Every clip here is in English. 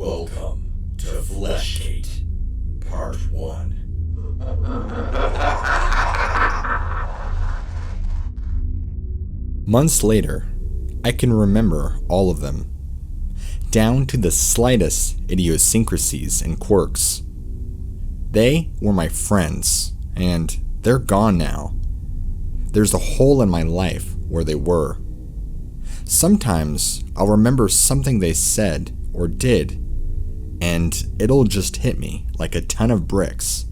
Welcome to Fleshgait, Part 1. Months later, I can remember all of them, down to the slightest idiosyncrasies and quirks. They were my friends, and they're gone now. There's a hole in my life where they were. Sometimes I'll remember something they said or did, and it'll just hit me like a ton of bricks.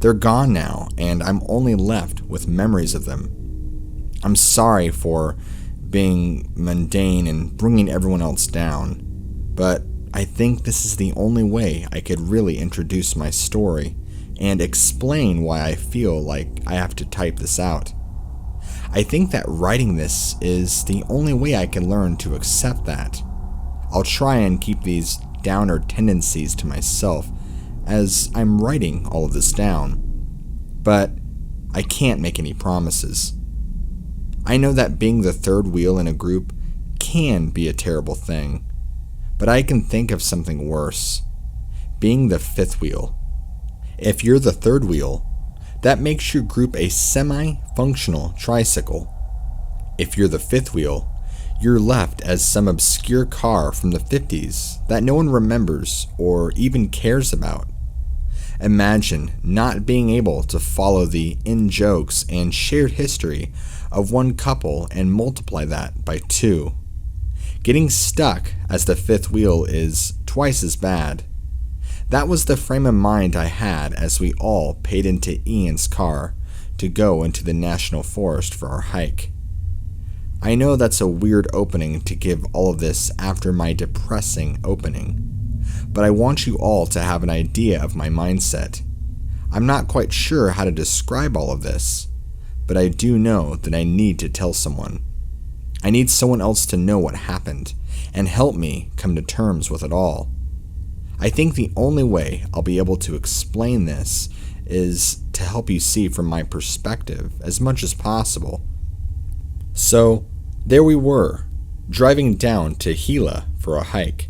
They're gone now, and I'm only left with memories of them. I'm sorry for being mundane and bringing everyone else down, but I think this is the only way I could really introduce my story and explain why I feel like I have to type this out. I think that writing this is the only way I can learn to accept that. I'll try and keep these downer tendencies to myself as I'm writing all of this down, but I can't make any promises. I know that being the third wheel in a group can be a terrible thing, but I can think of something worse: being the fifth wheel. If you're the third wheel, that makes your group a semi-functional tricycle. If you're the fifth wheel, you're left as some obscure car from the 50s that no one remembers or even cares about. Imagine not being able to follow the in-jokes and shared history of one couple and multiply that by 2. Getting stuck as the fifth wheel is twice as bad. That was the frame of mind I had as we all paid into Ian's car to go into the National Forest for our hike. I know that's a weird opening to give all of this after my depressing opening, but I want you all to have an idea of my mindset. I'm not quite sure how to describe all of this, but I do know that I need to tell someone. I need someone else to know what happened and help me come to terms with it all. I think the only way I'll be able to explain this is to help you see from my perspective as much as possible. So, there we were, driving down to Gila for a hike,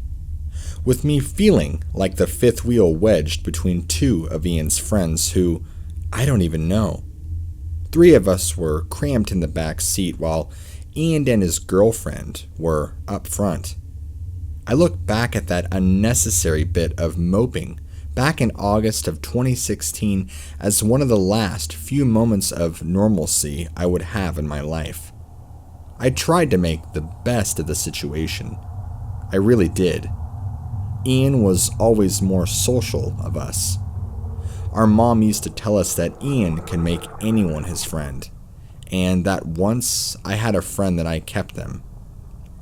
with me feeling like the fifth wheel wedged between 2 of Ian's friends who I don't even know. 3 of us were crammed in the back seat while Ian and his girlfriend were up front. I look back at that unnecessary bit of moping back in August of 2016 as one of the last few moments of normalcy I would have in my life. I tried to make the best of the situation. I really did. Ian was always more social of us. Our mom used to tell us that Ian could make anyone his friend, and that once I had a friend that I kept them.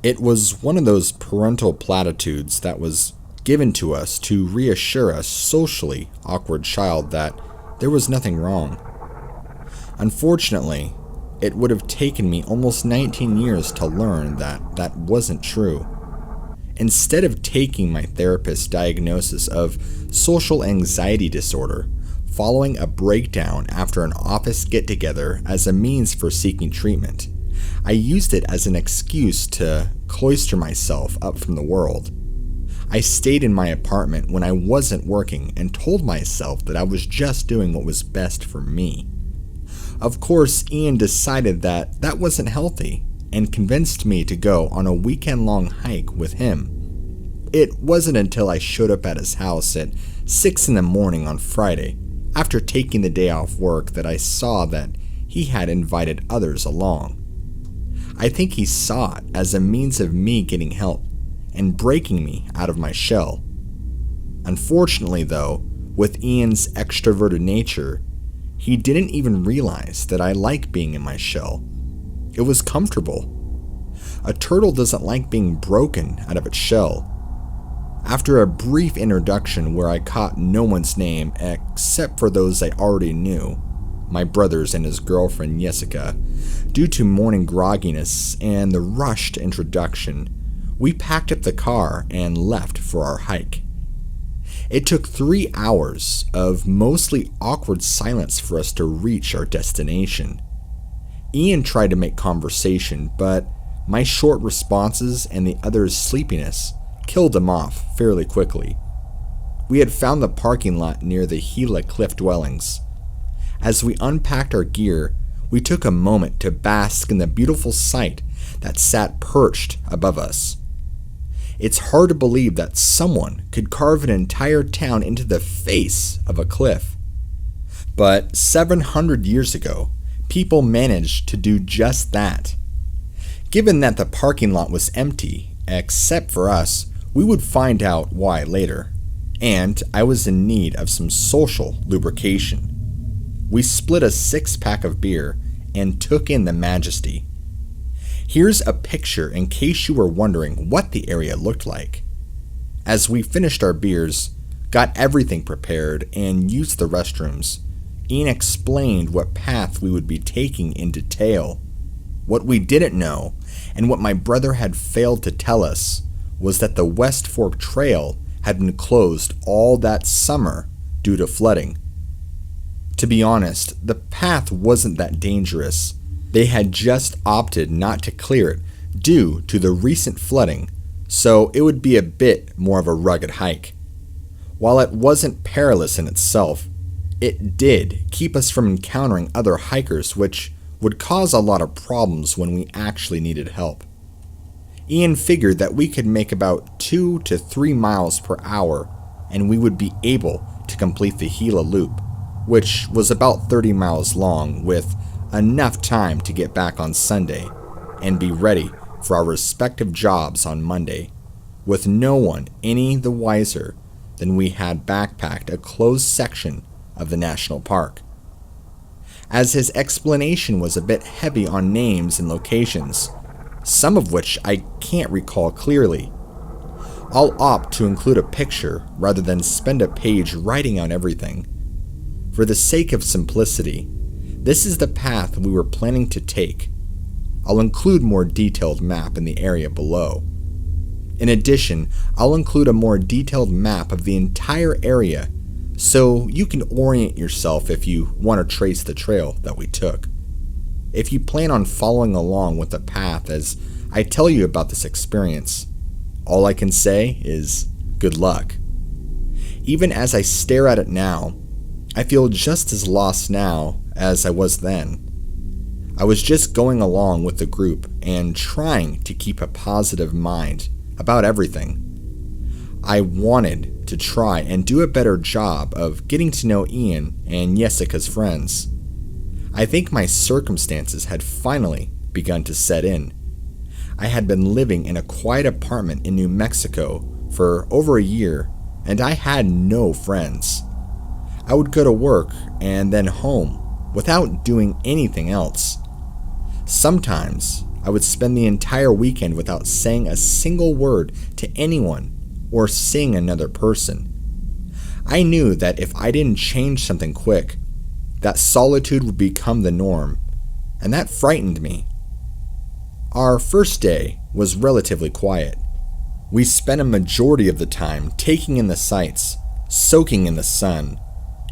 It was one of those parental platitudes that was given to us to reassure a socially awkward child that there was nothing wrong. Unfortunately, it would have taken me almost 19 years to learn that that wasn't true. Instead of taking my therapist's diagnosis of social anxiety disorder following a breakdown after an office get-together as a means for seeking treatment, I used it as an excuse to cloister myself up from the world. I stayed in my apartment when I wasn't working and told myself that I was just doing what was best for me. Of course, Ian decided that that wasn't healthy and convinced me to go on a weekend-long hike with him. It wasn't until I showed up at his house at 6 a.m. on Friday, after taking the day off work, that I saw that he had invited others along. I think he saw it as a means of me getting help and breaking me out of my shell. Unfortunately, though, with Ian's extroverted nature, he didn't even realize that I like being in my shell. It was comfortable. A turtle doesn't like being broken out of its shell. After a brief introduction where I caught no one's name except for those I already knew, my brothers and his girlfriend Jessica, due to morning grogginess and the rushed introduction, we packed up the car and left for our hike. It took 3 hours of mostly awkward silence for us to reach our destination. Ian tried to make conversation, but my short responses and the others' sleepiness killed them off fairly quickly. We had found the parking lot near the Gila Cliff dwellings. As we unpacked our gear, we took a moment to bask in the beautiful sight that sat perched above us. It's hard to believe that someone could carve an entire town into the face of a cliff. But 700 years ago, people managed to do just that. Given that the parking lot was empty, except for us, we would find out why later. And I was in need of some social lubrication. We split a 6-pack of beer and took in the majesty. Here's a picture in case you were wondering what the area looked like. As we finished our beers, got everything prepared, and used the restrooms, Ian explained what path we would be taking in detail. What we didn't know, and what my brother had failed to tell us, was that the West Fork Trail had been closed all that summer due to flooding. To be honest, the path wasn't that dangerous. They had just opted not to clear it due to the recent flooding, so it would be a bit more of a rugged hike. While it wasn't perilous in itself, it did keep us from encountering other hikers, which would cause a lot of problems when we actually needed help. Ian figured that we could make about 2 to 3 miles per hour, and we would be able to complete the Gila Loop, which was about 30 miles long, with enough time to get back on Sunday and be ready for our respective jobs on Monday, with no one any the wiser than we had backpacked a closed section of the national park. As his explanation was a bit heavy on names and locations, some of which I can't recall clearly, I'll opt to include a picture rather than spend a page writing out everything. For the sake of simplicity, this is the path we were planning to take. I'll include more detailed map in the area below. In addition, I'll include a more detailed map of the entire area so you can orient yourself if you want to trace the trail that we took. If you plan on following along with the path as I tell you about this experience, all I can say is good luck. Even as I stare at it now, I feel just as lost now as I was then. I was just going along with the group and trying to keep a positive mind about everything. I wanted to try and do a better job of getting to know Ian and Jessica's friends. I think my circumstances had finally begun to set in. I had been living in a quiet apartment in New Mexico for over a year, and I had no friends. I would go to work and then home without doing anything else. Sometimes I would spend the entire weekend without saying a single word to anyone or seeing another person. I knew that if I didn't change something quick, that solitude would become the norm, and that frightened me. Our first day was relatively quiet. We spent a majority of the time taking in the sights, soaking in the sun,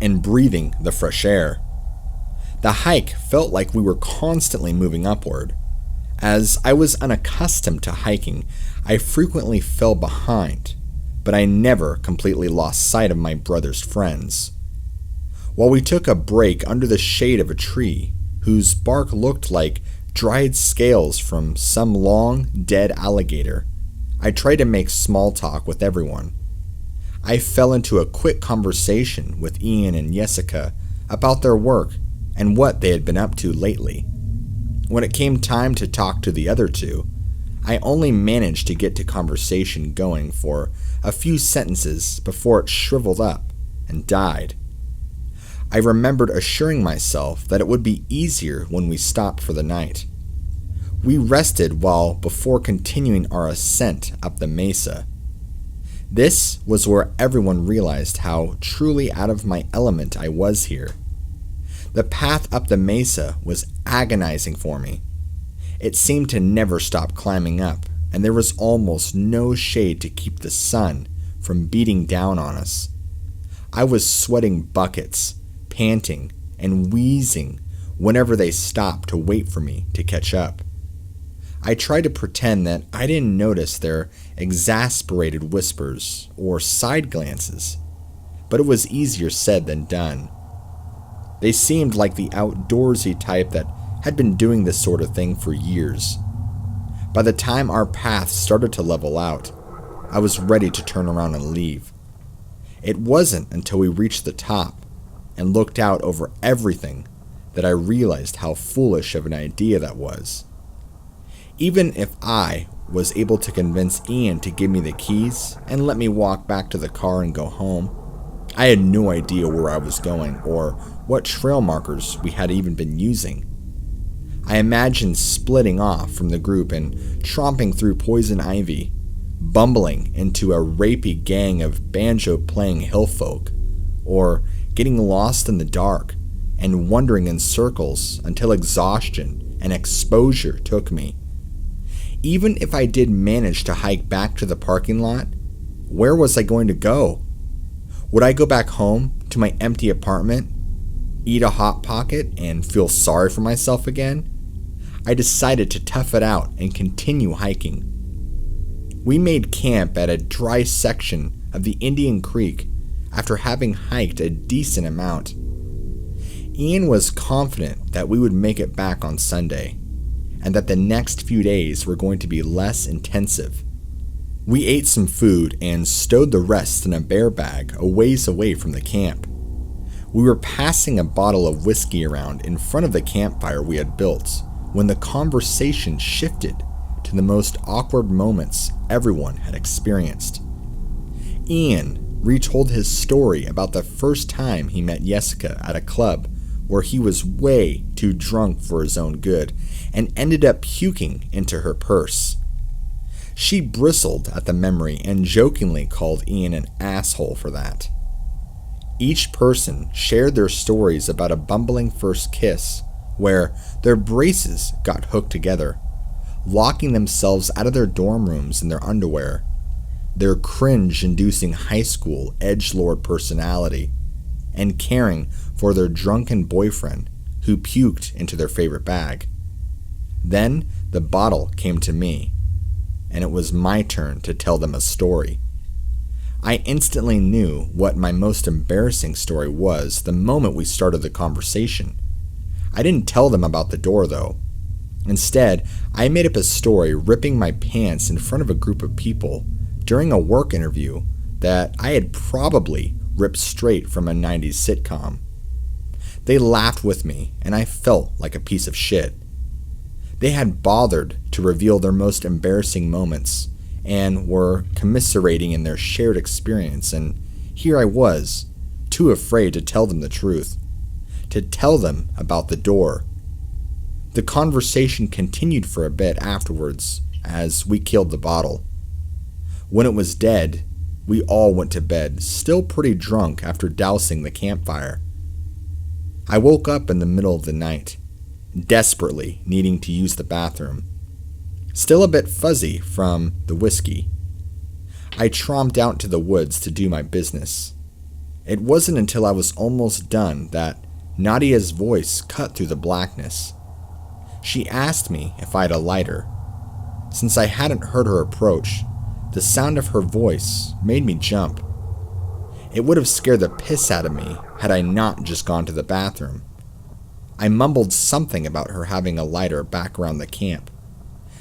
and breathing the fresh air. The hike felt like we were constantly moving upward. As I was unaccustomed to hiking, I frequently fell behind, but I never completely lost sight of my brother's friends. While we took a break under the shade of a tree, whose bark looked like dried scales from some long, dead alligator, I tried to make small talk with everyone. I fell into a quick conversation with Ian and Jessica about their work and what they had been up to lately. When it came time to talk to the other two, I only managed to get to conversation going for a few sentences before it shriveled up and died. I remembered assuring myself that it would be easier when we stopped for the night. We rested before continuing our ascent up the mesa. This was where everyone realized how truly out of my element I was here. The path up the mesa was agonizing for me. It seemed to never stop climbing up, and there was almost no shade to keep the sun from beating down on us. I was sweating buckets, panting, and wheezing whenever they stopped to wait for me to catch up. I tried to pretend that I didn't notice their exasperated whispers or side glances, but it was easier said than done. They seemed like the outdoorsy type that had been doing this sort of thing for years. By the time our paths started to level out, I was ready to turn around and leave. It wasn't until we reached the top and looked out over everything that I realized how foolish of an idea that was. Even if I was able to convince Ian to give me the keys and let me walk back to the car and go home, I had no idea where I was going or what trail markers we had even been using. I imagined splitting off from the group and tromping through poison ivy, bumbling into a rapey gang of banjo-playing hillfolk, or getting lost in the dark and wandering in circles until exhaustion and exposure took me. Even if I did manage to hike back to the parking lot, where was I going to go? Would I go back home to my empty apartment, eat a Hot Pocket, and feel sorry for myself again? I decided to tough it out and continue hiking. We made camp at a dry section of the Indian Creek after having hiked a decent amount. Ian was confident that we would make it back on Sunday, and that the next few days were going to be less intensive. We ate some food and stowed the rest in a bear bag a ways away from the camp. We were passing a bottle of whiskey around in front of the campfire we had built when the conversation shifted to the most awkward moments everyone had experienced. Ian retold his story about the first time he met Jessica at a club where he was way too drunk for his own good and ended up puking into her purse. She bristled at the memory and jokingly called Ian an asshole for that. Each person shared their stories about a bumbling first kiss where their braces got hooked together, locking themselves out of their dorm rooms in their underwear, their cringe-inducing high school edgelord personality, and caring for their drunken boyfriend who puked into their favorite bag. Then the bottle came to me, and it was my turn to tell them a story. I instantly knew what my most embarrassing story was the moment we started the conversation. I didn't tell them about the door, though. Instead, I made up a story ripping my pants in front of a group of people during a work interview that I had probably ripped straight from a 90s sitcom. They laughed with me, and I felt like a piece of shit. They had bothered to reveal their most embarrassing moments and were commiserating in their shared experience, and here I was, too afraid to tell them the truth, to tell them about the door. The conversation continued for a bit afterwards as we killed the bottle. When it was dead, we all went to bed, still pretty drunk after dousing the campfire. I woke up in the middle of the night, desperately needing to use the bathroom, still a bit fuzzy from the whiskey. I tromped out to the woods to do my business. It wasn't until I was almost done that Nadia's voice cut through the blackness. She asked me if I had a lighter. Since I hadn't heard her approach, the sound of her voice made me jump. It would have scared the piss out of me had I not just gone to the bathroom. I mumbled something about her having a lighter back around the camp.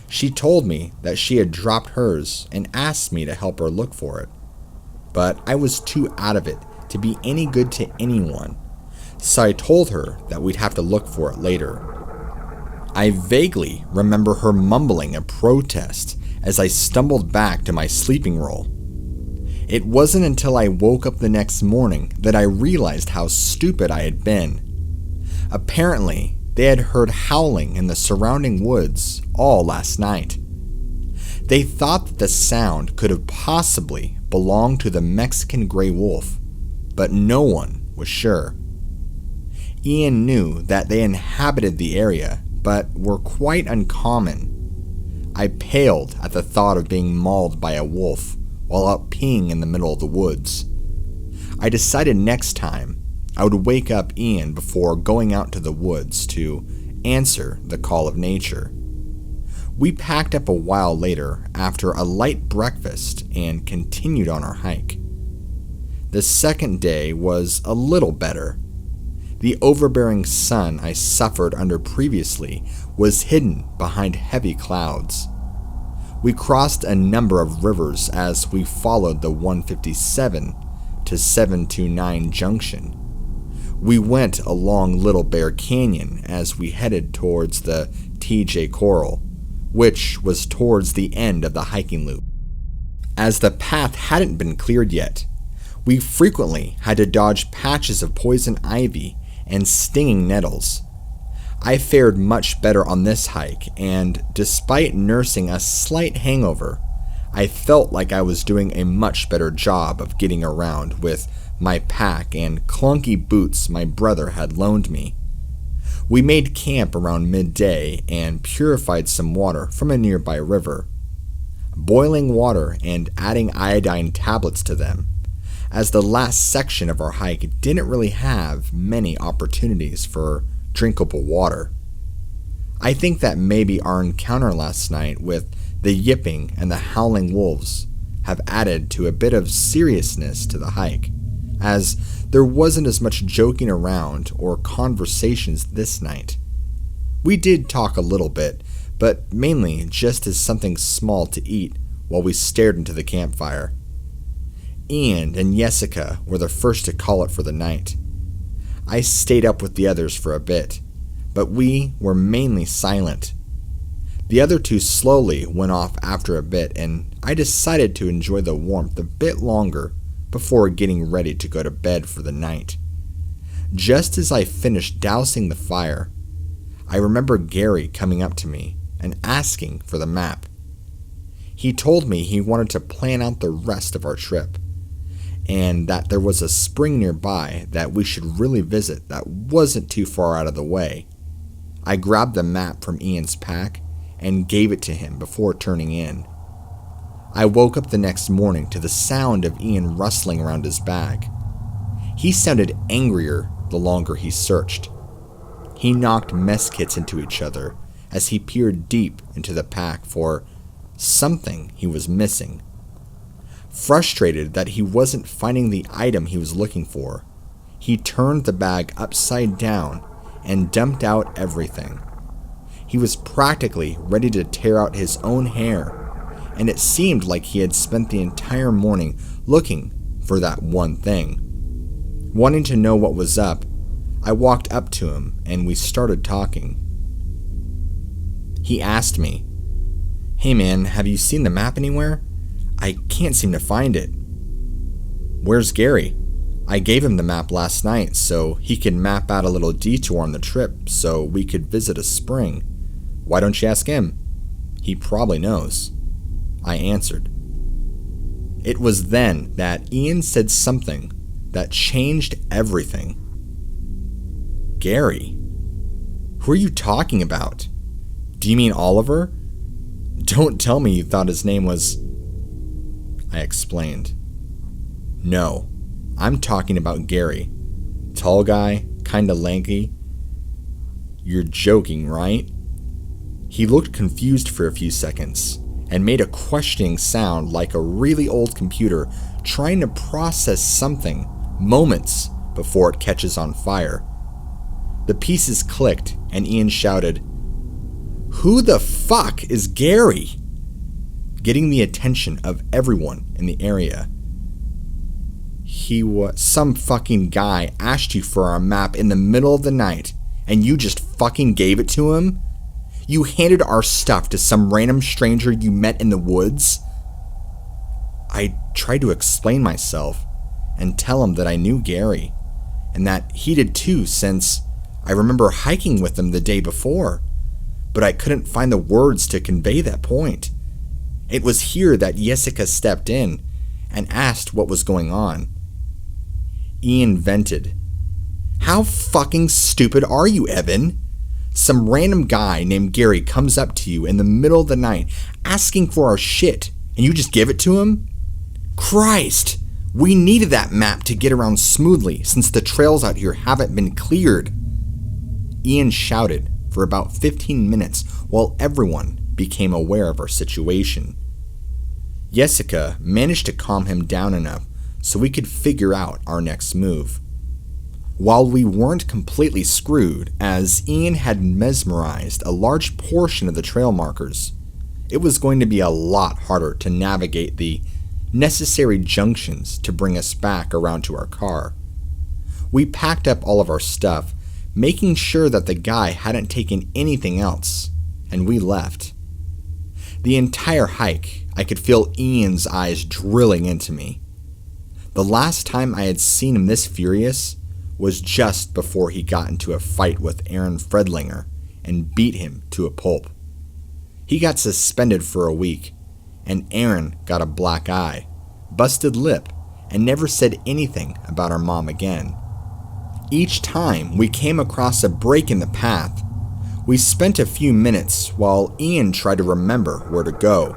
She told me that she had dropped hers and asked me to help her look for it. But I was too out of it to be any good to anyone, so I told her that we'd have to look for it later. I vaguely remember her mumbling a protest as I stumbled back to my sleeping roll. It wasn't until I woke up the next morning that I realized how stupid I had been. Apparently, they had heard howling in the surrounding woods all last night. They thought that the sound could have possibly belonged to the Mexican gray wolf, but no one was sure. Ian knew that they inhabited the area, but were quite uncommon. I paled at the thought of being mauled by a wolf while out peeing in the middle of the woods. I decided next time I would wake up Ian before going out to the woods to answer the call of nature. We packed up a while later after a light breakfast and continued on our hike. The second day was a little better. The overbearing sun I suffered under previously was hidden behind heavy clouds. We crossed a number of rivers as we followed the 157 to 729 junction. We went along Little Bear Canyon as we headed towards the TJ Coral, which was towards the end of the hiking loop. As the path hadn't been cleared yet, we frequently had to dodge patches of poison ivy and stinging nettles. I fared much better on this hike, and despite nursing a slight hangover, I felt like I was doing a much better job of getting around with my pack and clunky boots my brother had loaned me. We made camp around midday and purified some water from a nearby river, boiling water and adding iodine tablets to them, as the last section of our hike didn't really have many opportunities for drinkable water. I think that maybe our encounter last night with the yipping and the howling wolves have added to a bit of seriousness to the hike, as there wasn't as much joking around or conversations this night. We did talk a little bit, but mainly just as something small to eat while we stared into the campfire. Ian and Jessica were the first to call it for the night. I stayed up with the others for a bit, but we were mainly silent. The other two slowly went off after a bit, and I decided to enjoy the warmth a bit longer before getting ready to go to bed for the night. Just as I finished dousing the fire, I remember Gary coming up to me and asking for the map. He told me he wanted to plan out the rest of our trip, and that there was a spring nearby that we should really visit that wasn't too far out of the way. I grabbed the map from Ian's pack and gave it to him before turning in. I woke up the next morning to the sound of Ian rustling around his bag. He sounded angrier the longer he searched. He knocked mess kits into each other as he peered deep into the pack for something he was missing. Frustrated that he wasn't finding the item he was looking for, he turned the bag upside down and dumped out everything. He was practically ready to tear out his own hair, and it seemed like he had spent the entire morning looking for that one thing. Wanting to know what was up, I walked up to him and we started talking. He asked me, "Hey man, have you seen the map anywhere? I can't seem to find it." "Where's Gary? I gave him the map last night so he could map out a little detour on the trip so we could visit a spring. Why don't you ask him? He probably knows," I answered. It was then that Ian said something that changed everything. "Gary? Who are you talking about? Do you mean Oliver? Don't tell me you thought his name was..." I explained. "No, I'm talking about Gary. Tall guy, kinda lanky." "You're joking, right?" He looked confused for a few seconds and made a questioning sound like a really old computer trying to process something moments before it catches on fire. The pieces clicked and Ian shouted, "Who the fuck is Gary?" getting the attention of everyone in the area. "He was some fucking guy asked you for our map in the middle of the night, and you just fucking gave it to him? You handed our stuff to some random stranger you met in the woods?" I tried to explain myself and tell him that I knew Gary, and that he did too since I remember hiking with him the day before, but I couldn't find the words to convey that point. It was here that Jessica stepped in and asked what was going on. Ian vented, "How fucking stupid are you, Evan? Some random guy named Gary comes up to you in the middle of the night asking for our shit, and you just give it to him? Christ, we needed that map to get around smoothly since the trails out here haven't been cleared." Ian shouted for about 15 minutes while everyone became aware of our situation. Jessica managed to calm him down enough so we could figure out our next move. While we weren't completely screwed, as Ian had mesmerized a large portion of the trail markers, it was going to be a lot harder to navigate the necessary junctions to bring us back around to our car. We packed up all of our stuff, making sure that the guy hadn't taken anything else, and we left. The entire hike, I could feel Ian's eyes drilling into me. The last time I had seen him this furious was just before he got into a fight with Aaron Fredlinger and beat him to a pulp. He got suspended for a week, and Aaron got a black eye, busted lip, and never said anything about our mom again. Each time we came across a break in the path, we spent a few minutes while Ian tried to remember where to go.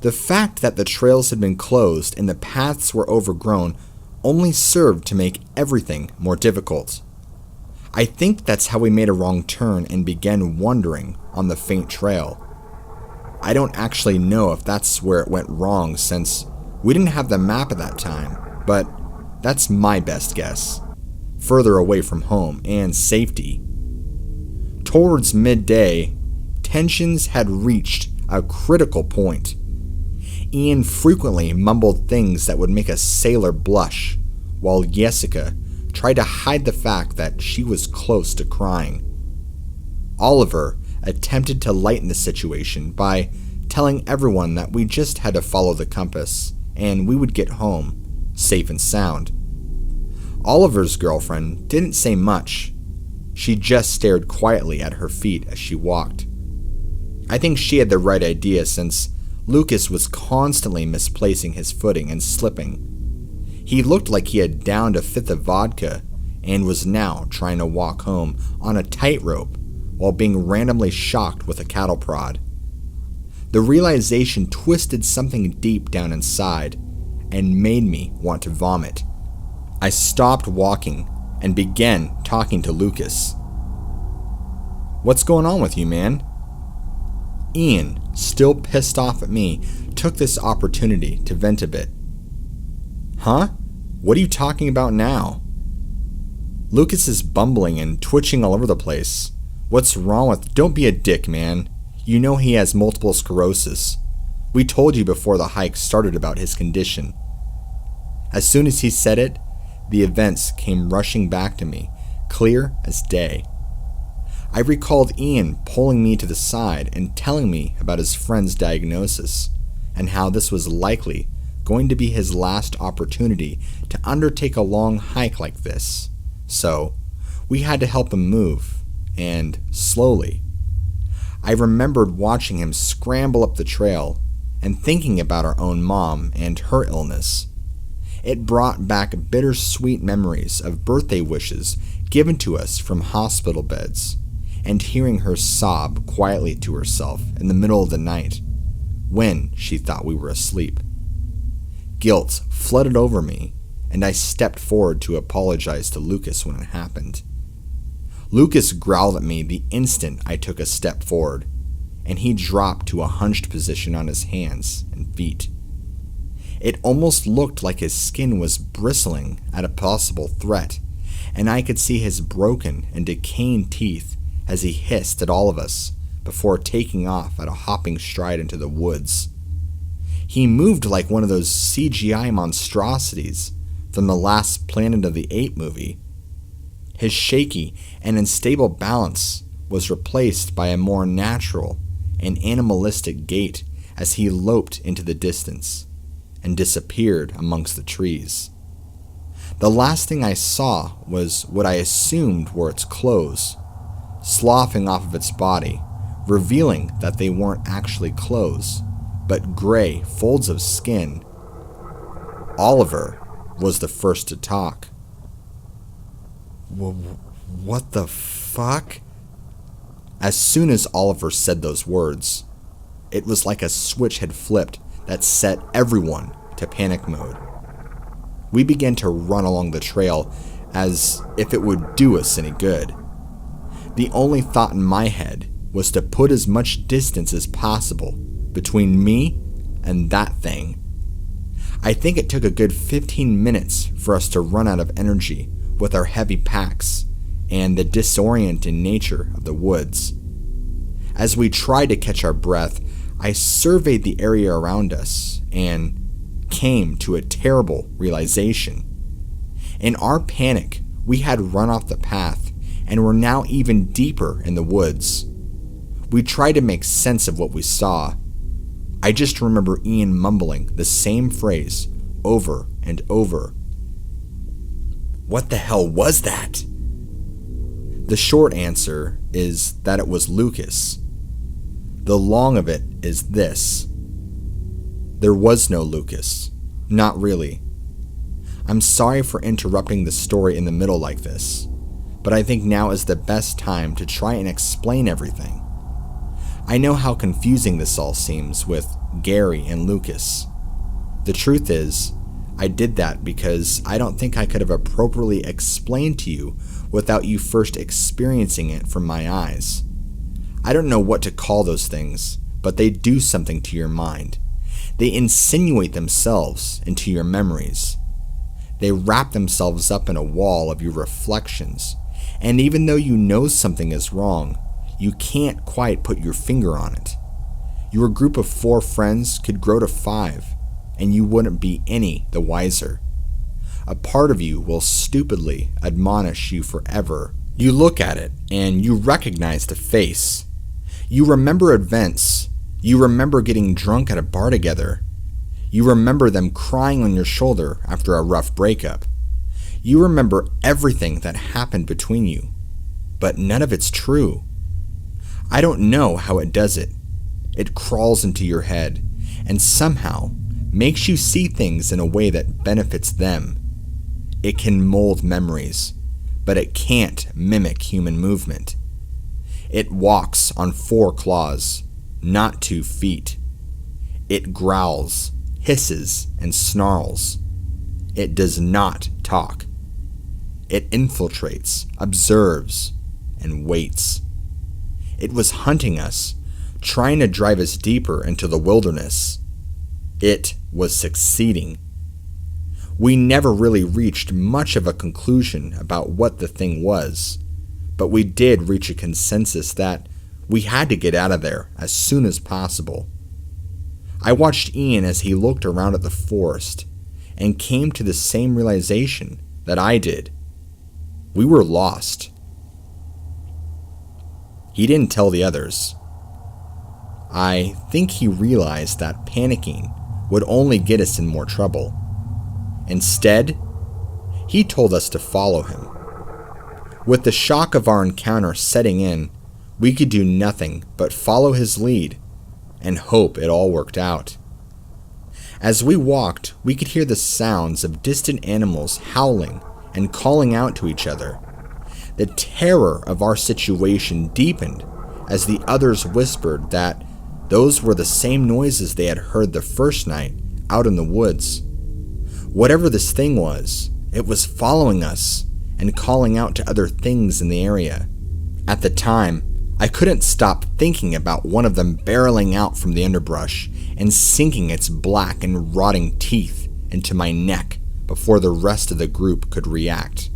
The fact that the trails had been closed and the paths were overgrown only served to make everything more difficult. I think that's how we made a wrong turn and began wandering on the faint trail. I don't actually know if that's where it went wrong since we didn't have the map at that time, but that's my best guess. Further away from home and safety. Towards midday, tensions had reached a critical point. Ian frequently mumbled things that would make a sailor blush, while Jessica tried to hide the fact that she was close to crying. Oliver attempted to lighten the situation by telling everyone that we just had to follow the compass and we would get home, safe and sound. Oliver's girlfriend didn't say much. She just stared quietly at her feet as she walked. I think she had the right idea since Lucas was constantly misplacing his footing and slipping. He looked like he had downed a fifth of vodka and was now trying to walk home on a tightrope while being randomly shocked with a cattle prod. The realization twisted something deep down inside and made me want to vomit. I stopped walking and began talking to Lucas. "What's going on with you, man?" Ian, still pissed off at me, took this opportunity to vent a bit. "Huh? What are you talking about now?" Lucas is bumbling and twitching all over the place. "What's wrong with... Don't be a dick, man. You know he has multiple sclerosis. We told you before the hike started about his condition." As soon as he said it, the events came rushing back to me, clear as day. I recalled Ian pulling me to the side and telling me about his friend's diagnosis, and how this was likely going to be his last opportunity to undertake a long hike like this. So, we had to help him move, and slowly. I remembered watching him scramble up the trail and thinking about our own mom and her illness. It brought back bittersweet memories of birthday wishes given to us from hospital beds, and hearing her sob quietly to herself in the middle of the night when she thought we were asleep. Guilt flooded over me, and I stepped forward to apologize to Lucas when it happened. Lucas growled at me the instant I took a step forward, and he dropped to a hunched position on his hands and feet. It almost looked like his skin was bristling at a possible threat, and I could see his broken and decaying teeth as he hissed at all of us before taking off at a hopping stride into the woods. He moved like one of those CGI monstrosities from the last Planet of the Apes movie. His shaky and unstable balance was replaced by a more natural and animalistic gait as he loped into the distance and disappeared amongst the trees. The last thing I saw was what I assumed were its clothes, sloughing off of its body, revealing that they weren't actually clothes, but gray folds of skin. Oliver was the first to talk. "What the fuck?" As soon as Oliver said those words, it was like a switch had flipped that set everyone to panic mode. We began to run along the trail as if it would do us any good. The only thought in my head was to put as much distance as possible between me and that thing. I think it took a good 15 minutes for us to run out of energy with our heavy packs and the disorienting nature of the woods. As we tried to catch our breath, I surveyed the area around us and came to a terrible realization. In our panic, we had run off the path and were now even deeper in the woods. We tried to make sense of what we saw. I just remember Ian mumbling the same phrase over and over. What the hell was that? The short answer is that it was Lucas. The long of it is this. There was no Lucas. Not really. I'm sorry for interrupting the story in the middle like this, but I think now is the best time to try and explain everything. I know how confusing this all seems with Gary and Lucas. The truth is, I did that because I don't think I could have appropriately explained to you without you first experiencing it from my eyes. I don't know what to call those things, but they do something to your mind. They insinuate themselves into your memories. They wrap themselves up in a wall of your reflections, and even though you know something is wrong, you can't quite put your finger on it. Your group of 4 friends could grow to 5, and you wouldn't be any the wiser. A part of you will stupidly admonish you forever. You look at it, and you recognize the face. You remember events. You remember getting drunk at a bar together. You remember them crying on your shoulder after a rough breakup. You remember everything that happened between you, but none of it's true. I don't know how it does it. It crawls into your head and somehow makes you see things in a way that benefits them. It can mold memories, but it can't mimic human movement. It walks on 4 claws, not 2 feet. It growls, hisses, and snarls. It does not talk. It infiltrates, observes, and waits. It was hunting us, trying to drive us deeper into the wilderness. It was succeeding. We never really reached much of a conclusion about what the thing was, but we did reach a consensus that we had to get out of there as soon as possible. I watched Ian as he looked around at the forest and came to the same realization that I did. We were lost. He didn't tell the others. I think he realized that panicking would only get us in more trouble. Instead, he told us to follow him. With the shock of our encounter setting in, we could do nothing but follow his lead and hope it all worked out. As we walked, we could hear the sounds of distant animals howling and calling out to each other. The terror of our situation deepened as the others whispered that those were the same noises they had heard the first night out in the woods. Whatever this thing was, it was following us and calling out to other things in the area. At the time, I couldn't stop thinking about one of them barreling out from the underbrush and sinking its black and rotting teeth into my neck before the rest of the group could react.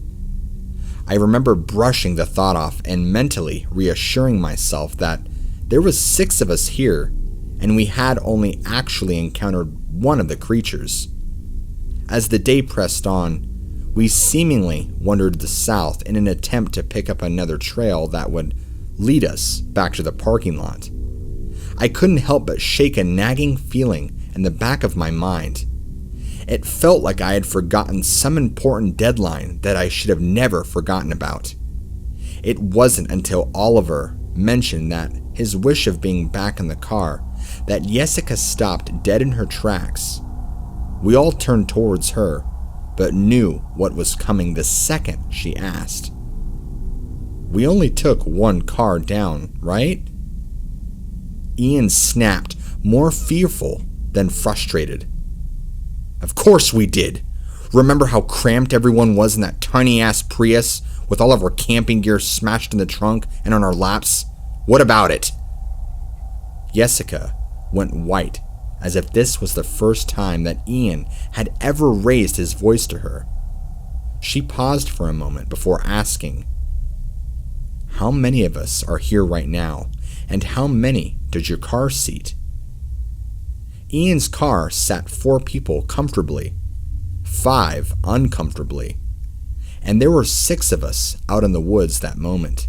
I remember brushing the thought off and mentally reassuring myself that there was 6 of us here, and we had only actually encountered one of the creatures. As the day pressed on, we seemingly wandered the south in an attempt to pick up another trail that would lead us back to the parking lot. I couldn't help but shake a nagging feeling in the back of my mind. It felt like I had forgotten some important deadline that I should have never forgotten about. It wasn't until Oliver mentioned that his wish of being back in the car that Jessica stopped dead in her tracks. We all turned towards her, but knew what was coming the second she asked. We only took 1 car down, right? Ian snapped, more fearful than frustrated. Of course we did. Remember how cramped everyone was in that tiny-ass Prius with all of our camping gear smashed in the trunk and on our laps? What about it?" Jessica went white, as if this was the first time that Ian had ever raised his voice to her. She paused for a moment before asking, "How many of us are here right now, and how many does your car seat?" Ian's car sat 4 people comfortably, 5 uncomfortably, and there were 6 of us out in the woods that moment.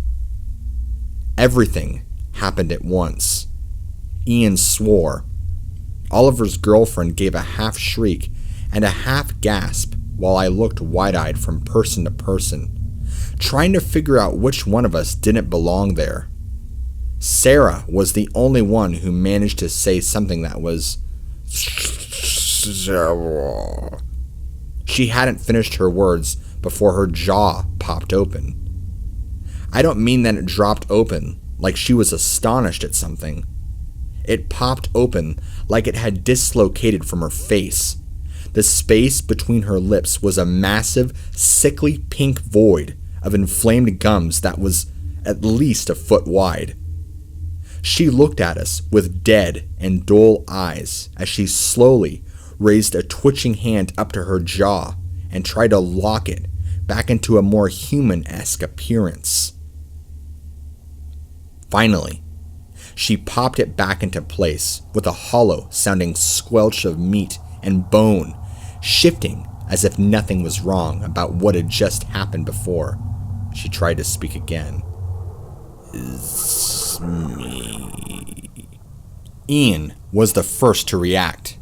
Everything happened at once. Ian swore. Oliver's girlfriend gave a half shriek and a half gasp while I looked wide-eyed from person to person, trying to figure out which one of us didn't belong there. Sarah was the only one who managed to say something that was... She hadn't finished her words before her jaw popped open. I don't mean that it dropped open like she was astonished at something. It popped open like it had dislocated from her face. The space between her lips was a massive, sickly pink void of inflamed gums that was at least a foot wide. She looked at us with dead and dull eyes as she slowly raised a twitching hand up to her jaw and tried to lock it back into a more human-esque appearance. Finally, she popped it back into place with a hollow-sounding squelch of meat and bone, shifting as if nothing was wrong about what had just happened before. She tried to speak again. "It's me." Ian was the first to react.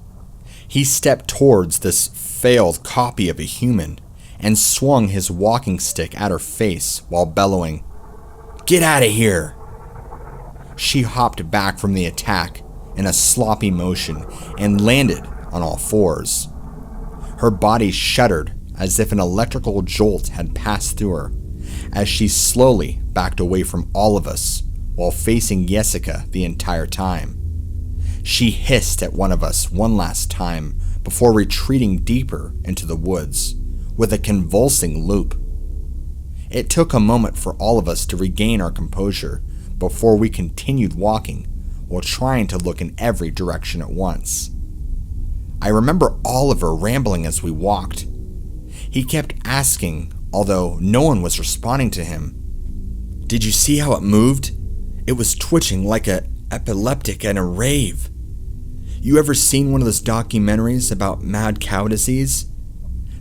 He stepped towards this failed copy of a human and swung his walking stick at her face while bellowing, "Get out of here!" She hopped back from the attack in a sloppy motion and landed on all 4s. Her body shuddered as if an electrical jolt had passed through her as she slowly backed away from all of us while facing Jessica the entire time. She hissed at one of us one last time before retreating deeper into the woods with a convulsing loop. It took a moment for all of us to regain our composure before we continued walking while trying to look in every direction at once. I remember Oliver rambling as we walked. He kept asking, although no one was responding to him, "Did you see how it moved? It was twitching like a epileptic in a rave. You ever seen one of those documentaries about mad cow disease?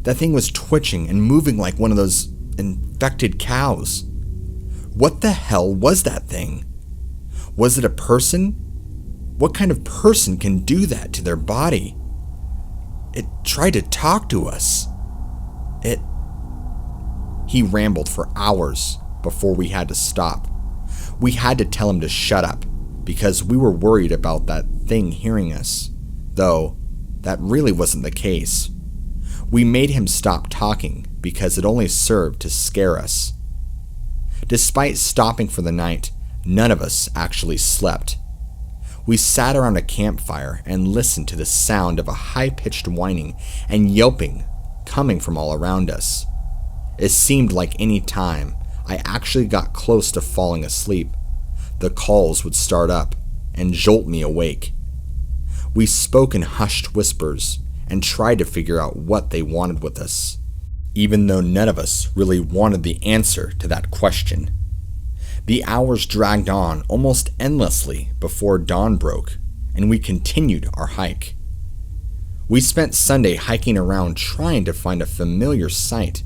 That thing was twitching and moving like one of those infected cows. What the hell was that thing? Was it a person? What kind of person can do that to their body? It tried to talk to us. He rambled for hours before we had to stop. We had to tell him to shut up because we were worried about that thing hearing us, though that really wasn't the case. We made him stop talking because it only served to scare us. Despite stopping for the night, none of us actually slept. We sat around a campfire and listened to the sound of a high-pitched whining and yelping coming from all around us. It seemed like any time I actually got close to falling asleep, the calls would start up and jolt me awake. We spoke in hushed whispers and tried to figure out what they wanted with us, even though none of us really wanted the answer to that question. The hours dragged on almost endlessly before dawn broke, and we continued our hike. We spent Sunday hiking around trying to find a familiar sight,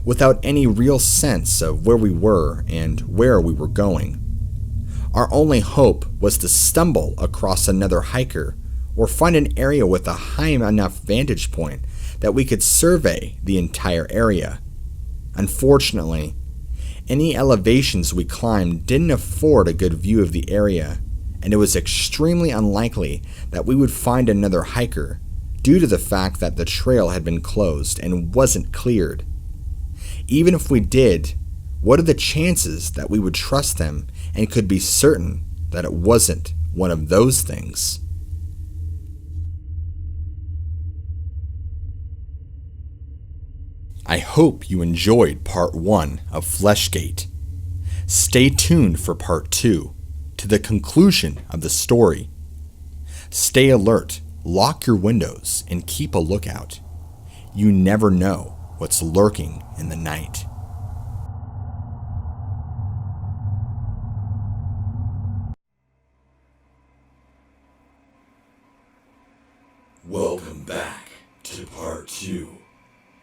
without any real sense of where we were and where we were going. Our only hope was to stumble across another hiker or find an area with a high enough vantage point that we could survey the entire area. Unfortunately, any elevations we climbed didn't afford a good view of the area, and it was extremely unlikely that we would find another hiker due to the fact that the trail had been closed and wasn't cleared. Even if we did, what are the chances that we would trust them and could be certain that it wasn't one of those things? I hope you enjoyed part 1 of Fleshgait. Stay tuned for part 2, to the conclusion of the story. Stay alert, lock your windows, and keep a lookout. You never know what's lurking in the night. Welcome back to part 2.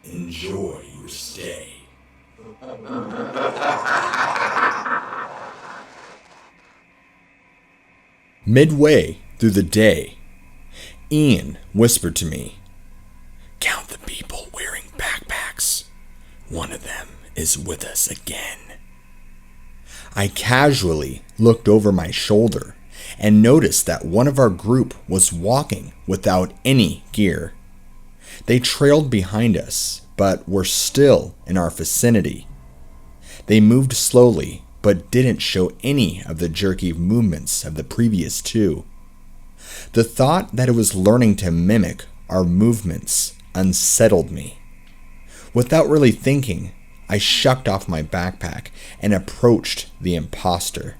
Enjoy your stay. Midway through the day, Ian whispered to me, "Count the people wearing backpacks. One of them is with us again." I casually looked over my shoulder and noticed that one of our group was walking without any gear. They trailed behind us, but were still in our vicinity. They moved slowly, but didn't show any of the jerky movements of the previous two. The thought that it was learning to mimic our movements unsettled me. Without really thinking, I shucked off my backpack and approached the imposter.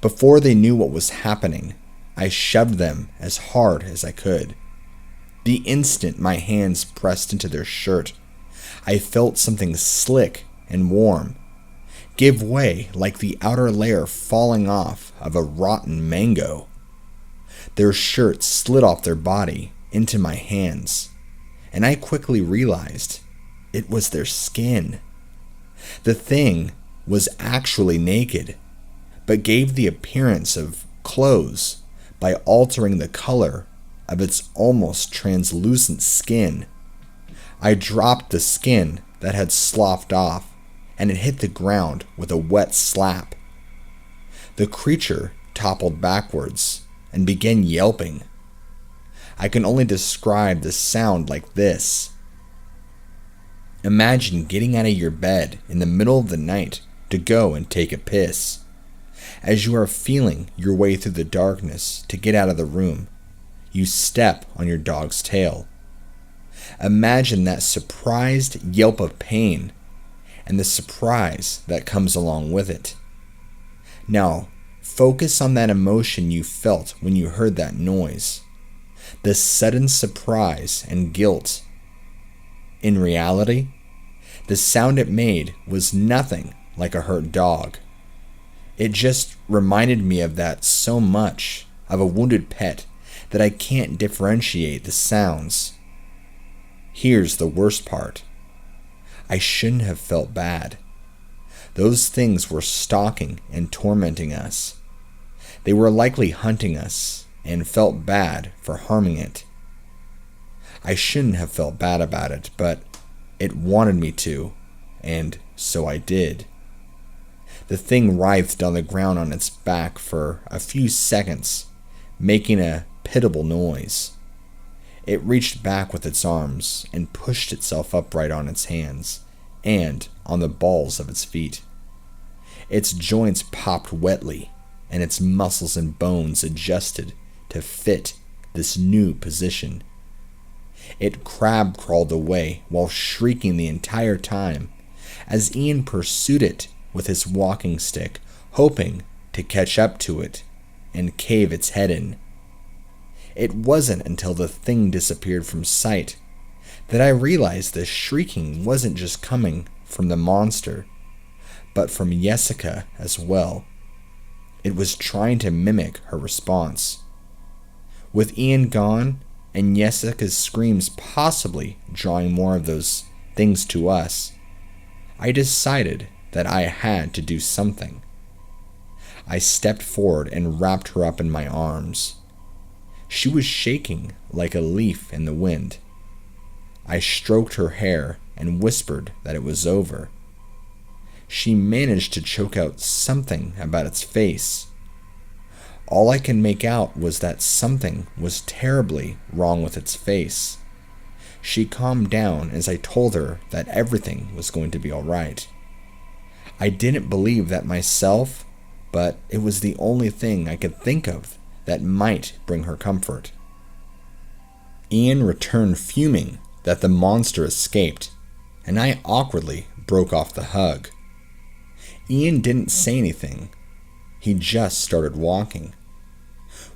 Before they knew what was happening, I shoved them as hard as I could. The instant my hands pressed into their shirt, I felt something slick and warm give way like the outer layer falling off of a rotten mango. Their shirt slid off their body into my hands, and I quickly realized it was their skin. The thing was actually naked, but gave the appearance of clothes by altering the color of its almost translucent skin. I dropped the skin that had sloughed off, and it hit the ground with a wet slap. The creature toppled backwards and began yelping. I can only describe the sound like this. Imagine getting out of your bed in the middle of the night to go and take a piss. As you are feeling your way through the darkness to get out of the room, you step on your dog's tail. Imagine that surprised yelp of pain and the surprise that comes along with it. Now, focus on that emotion you felt when you heard that noise. The sudden surprise and guilt. In reality, the sound it made was nothing like a hurt dog. It just reminded me of that so much, of a wounded pet, that I can't differentiate the sounds. Here's the worst part. I shouldn't have felt bad. Those things were stalking and tormenting us. They were likely hunting us and felt bad for harming it. I shouldn't have felt bad about it, but it wanted me to, and so I did. The thing writhed on the ground on its back for a few seconds, making a pitiable noise. It reached back with its arms and pushed itself upright on its hands and on the balls of its feet. Its joints popped wetly, and its muscles and bones adjusted to fit this new position. It crab crawled away while shrieking the entire time as Ian pursued it with his walking stick, hoping to catch up to it and cave its head in. It wasn't until the thing disappeared from sight that I realized the shrieking wasn't just coming from the monster, but from Jessica as well. It was trying to mimic her response. With Ian gone, and Jessica's screams possibly drawing more of those things to us, I decided that I had to do something. I stepped forward and wrapped her up in my arms. She was shaking like a leaf in the wind. I stroked her hair and whispered that it was over. She managed to choke out something about its face. All I can make out was that something was terribly wrong with its face. She calmed down as I told her that everything was going to be all right. I didn't believe that myself, but it was the only thing I could think of that might bring her comfort. Ian returned fuming that the monster escaped, and I awkwardly broke off the hug. Ian didn't say anything. he just started walking.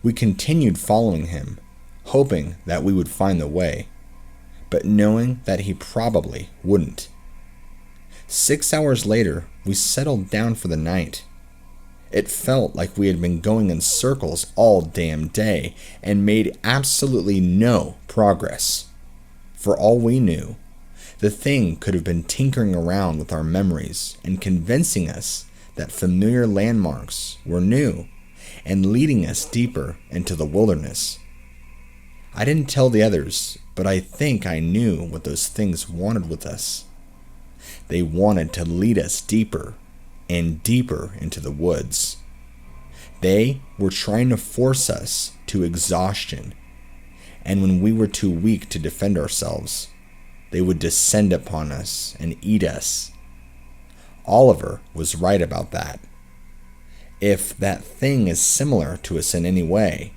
We continued following him, hoping that we would find the way, but knowing that he probably wouldn't. 6 hours later, we settled down for the night. It felt like we had been going in circles all damn day and made absolutely no progress. For all we knew, the thing could have been tinkering around with our memories and convincing us that familiar landmarks were new and leading us deeper into the wilderness. I didn't tell the others, but I think I knew what those things wanted with us. They wanted to lead us deeper and deeper into the woods. They were trying to force us to exhaustion, and when we were too weak to defend ourselves, they would descend upon us and eat us. Oliver was right about that. If that thing is similar to us in any way,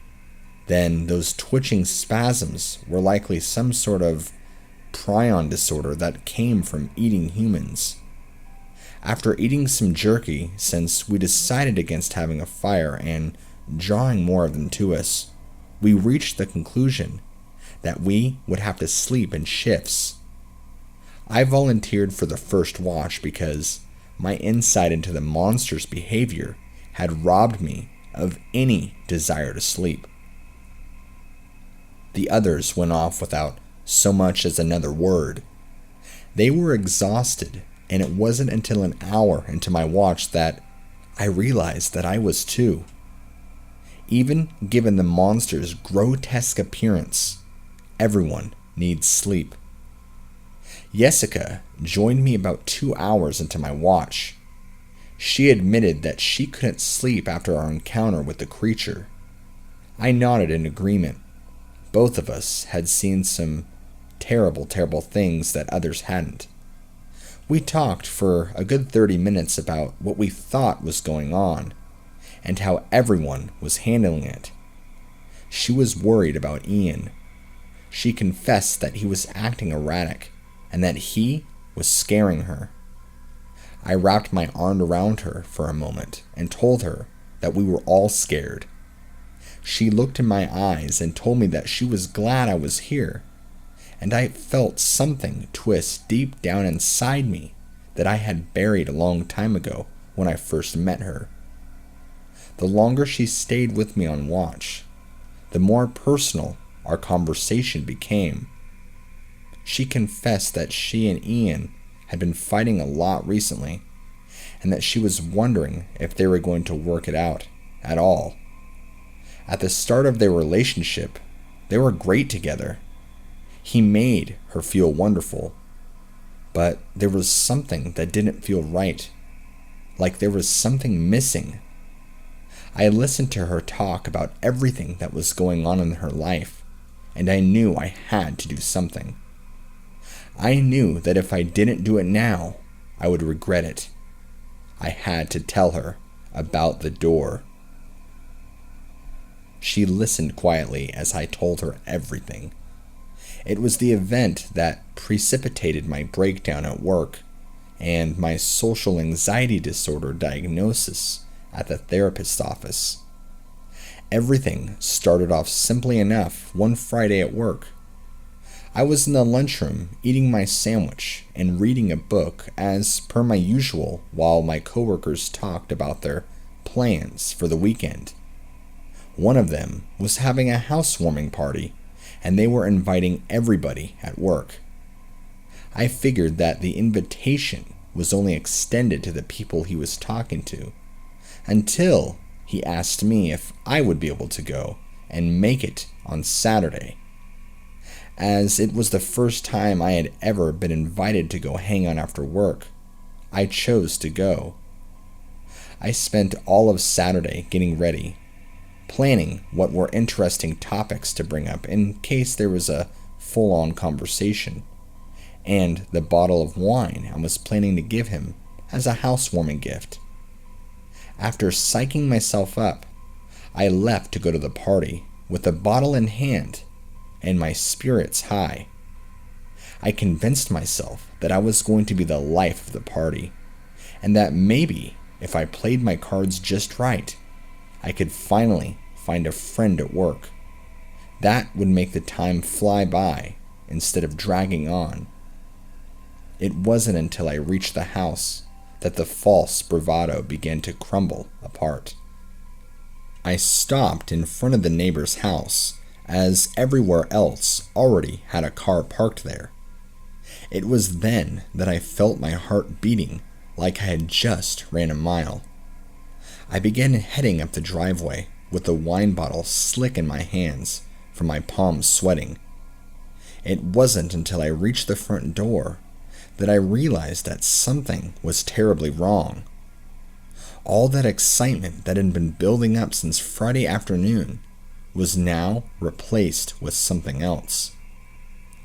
then those twitching spasms were likely some sort of prion disorder that came from eating humans. After eating some jerky, since we decided against having a fire and drawing more of them to us, we reached the conclusion that we would have to sleep in shifts. I volunteered for the first watch because my insight into the monster's behavior had robbed me of any desire to sleep. The others went off without so much as another word. They were exhausted, and it wasn't until an hour into my watch that I realized that I was too. Even given the monster's grotesque appearance, everyone needs sleep. Jessica joined me about 2 hours into my watch. She admitted that she couldn't sleep after our encounter with the creature. I nodded in agreement. Both of us had seen some terrible, terrible things that others hadn't. We talked for a good 30 minutes about what we thought was going on and how everyone was handling it. She was worried about Ian. She confessed that he was acting erratic and that he was scaring her. I wrapped my arm around her for a moment and told her that we were all scared. She looked in my eyes and told me that she was glad I was here, and I felt something twist deep down inside me that I had buried a long time ago when I first met her. The longer she stayed with me on watch, the more personal our conversation became. She confessed that she and Ian had been fighting a lot recently, and that she was wondering if they were going to work it out at all. At the start of their relationship, they were great together. He made her feel wonderful, but there was something that didn't feel right, like there was something missing. I listened to her talk about everything that was going on in her life, and I knew I had to do something. I knew that if I didn't do it now, I would regret it. I had to tell her about the door. She listened quietly as I told her everything. It was the event that precipitated my breakdown at work and my social anxiety disorder diagnosis at the therapist's office. Everything started off simply enough one Friday at work. I was in the lunchroom eating my sandwich and reading a book as per my usual while my coworkers talked about their plans for the weekend. One of them was having a housewarming party, and they were inviting everybody at work. I figured that the invitation was only extended to the people he was talking to, until he asked me if I would be able to go and make it on Saturday. As it was the first time I had ever been invited to go hang out after work, I chose to go. I spent all of Saturday getting ready, planning what were interesting topics to bring up in case there was a full-on conversation, and the bottle of wine I was planning to give him as a housewarming gift. After psyching myself up, I left to go to the party with the bottle in hand and my spirits high. I convinced myself that I was going to be the life of the party, and that maybe if I played my cards just right, I could finally find a friend at work. That would make the time fly by instead of dragging on. It wasn't until I reached the house that the false bravado began to crumble apart. I stopped in front of the neighbor's house, as everywhere else already had a car parked there. It was then that I felt my heart beating like I had just ran a mile. I began heading up the driveway with the wine bottle slick in my hands from my palms sweating. It wasn't until I reached the front door that I realized that something was terribly wrong. All that excitement that had been building up since Friday afternoon was now replaced with something else.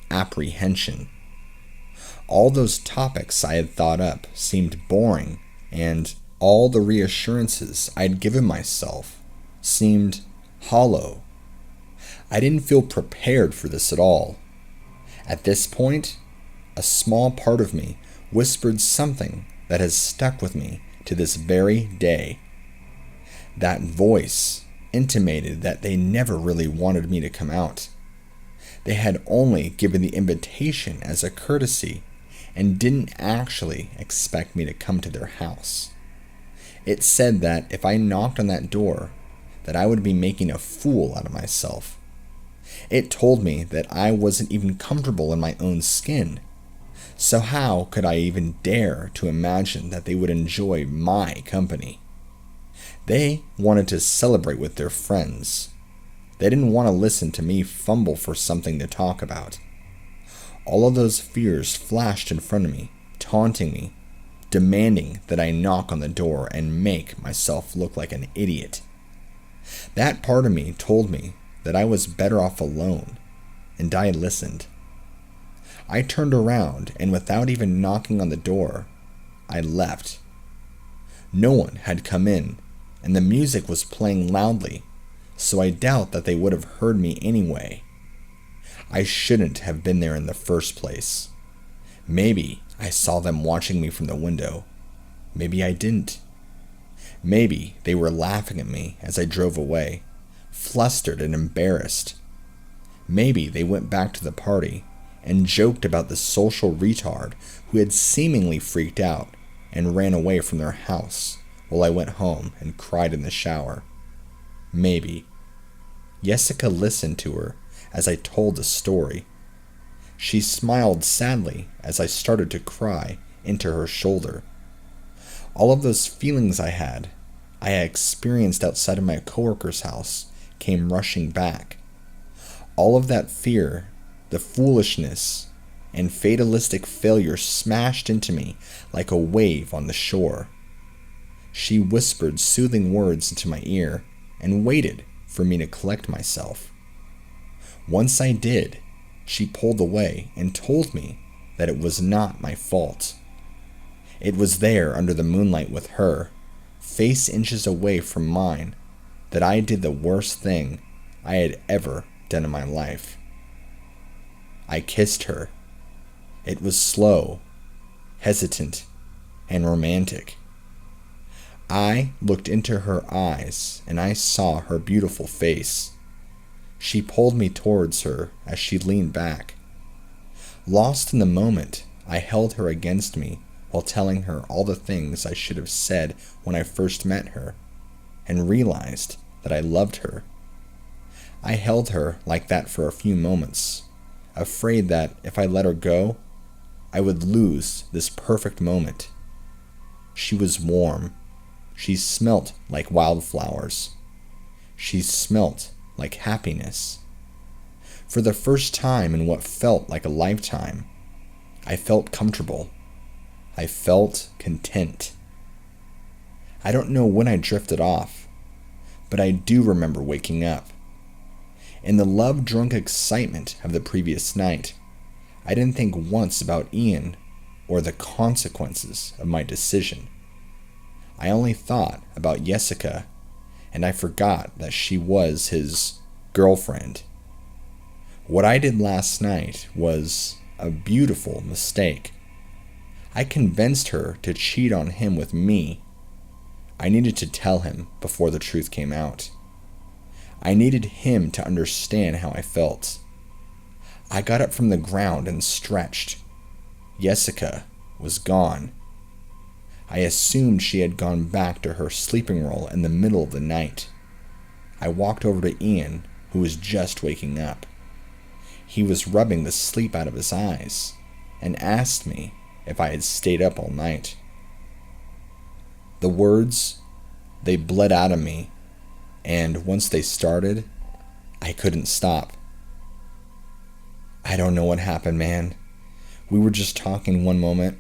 Apprehension. All those topics I had thought up seemed boring, and all the reassurances I'd given myself seemed hollow. I didn't feel prepared for this at all. At this point, a small part of me whispered something that has stuck with me to this very day. That voice intimated that they never really wanted me to come out. They had only given the invitation as a courtesy and didn't actually expect me to come to their house. It said that if I knocked on that door, that I would be making a fool out of myself. It told me that I wasn't even comfortable in my own skin. So how could I even dare to imagine that they would enjoy my company? They wanted to celebrate with their friends. They didn't want to listen to me fumble for something to talk about. All of those fears flashed in front of me, taunting me, demanding that I knock on the door and make myself look like an idiot. That part of me told me that I was better off alone, and I listened. I turned around, and without even knocking on the door, I left. No one had come in, and the music was playing loudly, so I doubt that they would have heard me anyway. I shouldn't have been there in the first place. Maybe I saw them watching me from the window. Maybe I didn't. Maybe they were laughing at me as I drove away, flustered and embarrassed. Maybe they went back to the party and joked about the social retard who had seemingly freaked out and ran away from their house while I went home and cried in the shower. Maybe. Jessica listened to her as I told the story. She smiled sadly as I started to cry into her shoulder. All of those feelings I had experienced outside of my coworker's house came rushing back. All of that fear, the foolishness, and fatalistic failure smashed into me like a wave on the shore. She whispered soothing words into my ear and waited for me to collect myself. Once I did, she pulled away and told me that it was not my fault. It was there under the moonlight with her, face inches away from mine, that I did the worst thing I had ever done in my life. I kissed her. It was slow, hesitant, and romantic. I looked into her eyes and I saw her beautiful face. She pulled me towards her as she leaned back. Lost in the moment, I held her against me while telling her all the things I should have said when I first met her, and realized that I loved her. I held her like that for a few moments, afraid that if I let her go, I would lose this perfect moment. She was warm. She smelt like wildflowers. She smelt like happiness. For the first time in what felt like a lifetime, I felt comfortable. I felt content. I don't know when I drifted off, but I do remember waking up. In the love-drunk excitement of the previous night, I didn't think once about Ian or the consequences of my decision. I only thought about Jessica, and I forgot that she was his girlfriend. What I did last night was a beautiful mistake. I convinced her to cheat on him with me. I needed to tell him before the truth came out. I needed him to understand how I felt. I got up from the ground and stretched. Jessica was gone. I assumed she had gone back to her sleeping roll in the middle of the night. I walked over to Ian, who was just waking up. He was rubbing the sleep out of his eyes and asked me if I had stayed up all night. The words, they bled out of me, and once they started, I couldn't stop. I don't know what happened, man. We were just talking one moment,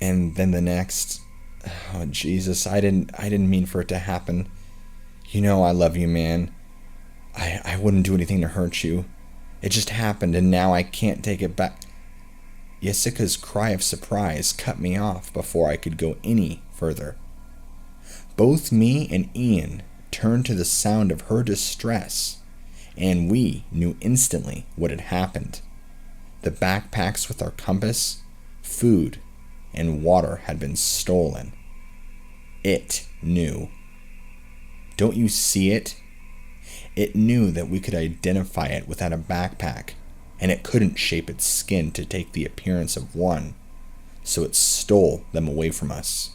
and then the next. Oh, Jesus, I didn't mean for it to happen. You know I love you, man. I wouldn't do anything to hurt you. It just happened, and now I can't take it back. Jessica's cry of surprise cut me off before I could go any further. Both me and Ian turned to the sound of her distress, and we knew instantly what had happened. The backpacks with our compass, food, and water had been stolen. It knew. Don't you see it? It knew that we could identify it without a backpack, and it couldn't shape its skin to take the appearance of one, so it stole them away from us.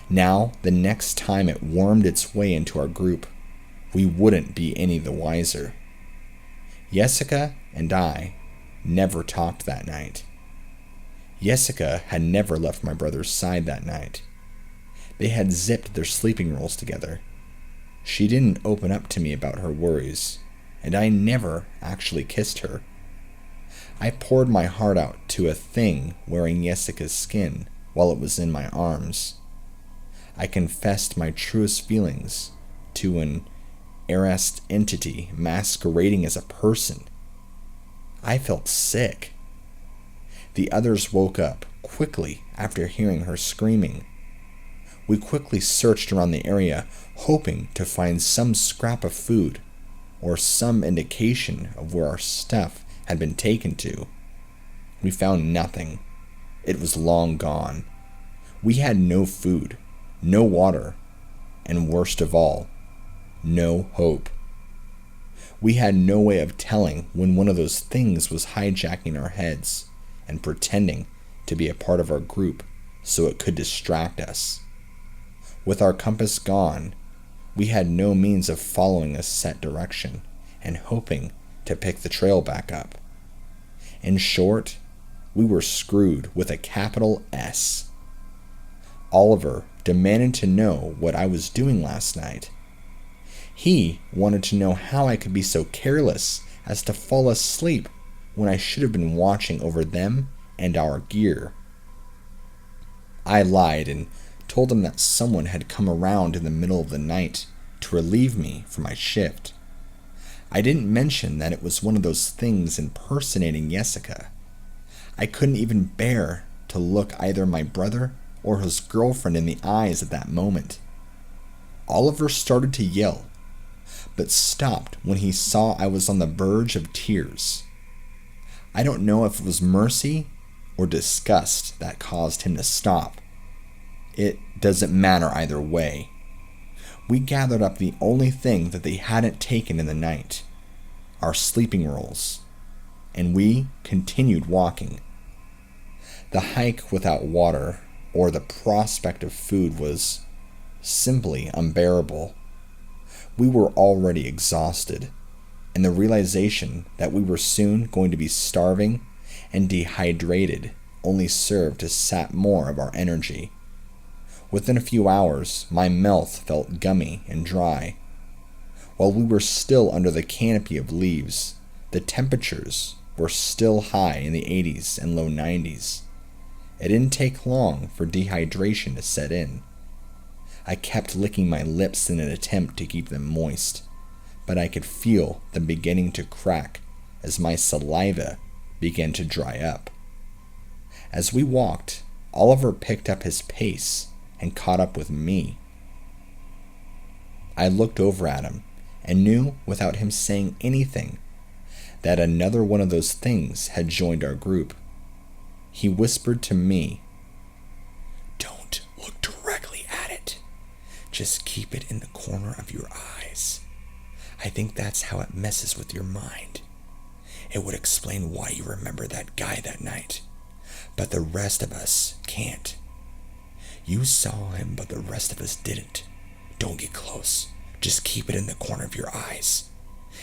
Now, the next time it wormed its way into our group, we wouldn't be any the wiser. Jessica and I never talked that night. Jessica had never left my brother's side that night. They had zipped their sleeping rolls together. She didn't open up to me about her worries, and I never actually kissed her. I poured my heart out to a thing wearing Jessica's skin while it was in my arms. I confessed my truest feelings to an erased entity masquerading as a person. I felt sick. The others woke up quickly after hearing her screaming. We quickly searched around the area, hoping to find some scrap of food or some indication of where our stuff had been taken to. We found nothing. It was long gone. We had no food, no water, and worst of all, no hope. We had no way of telling when one of those things was hijacking our heads and pretending to be a part of our group so it could distract us. With our compass gone, we had no means of following a set direction and hoping to pick the trail back up. In short, we were screwed with a capital S. Oliver demanded to know what I was doing last night. He wanted to know how I could be so careless as to fall asleep when I should have been watching over them and our gear. I lied and told him that someone had come around in the middle of the night to relieve me from my shift. I didn't mention that it was one of those things impersonating Jessica. I couldn't even bear to look either my brother or his girlfriend in the eyes at that moment. Oliver started to yell, but stopped when he saw I was on the verge of tears. I don't know if it was mercy or disgust that caused him to stop. It doesn't matter either way. We gathered up the only thing that they hadn't taken in the night, our sleeping rolls, and we continued walking. The hike without water or the prospect of food was simply unbearable. We were already exhausted, and the realization that we were soon going to be starving and dehydrated only served to sap more of our energy. Within a few hours, my mouth felt gummy and dry. While we were still under the canopy of leaves, the temperatures were still high in the 80s and low 90s. It didn't take long for dehydration to set in. I kept licking my lips in an attempt to keep them moist, but I could feel them beginning to crack as my saliva began to dry up. As we walked, Oliver picked up his pace and caught up with me. I looked over at him and knew without him saying anything that another one of those things had joined our group. He whispered to me, "Don't look directly at it. Just keep it in the corner of your eyes. I think that's how it messes with your mind. It would explain why you remember that guy that night, but the rest of us can't. You saw him, but the rest of us didn't. Don't get close. Just keep it in the corner of your eyes.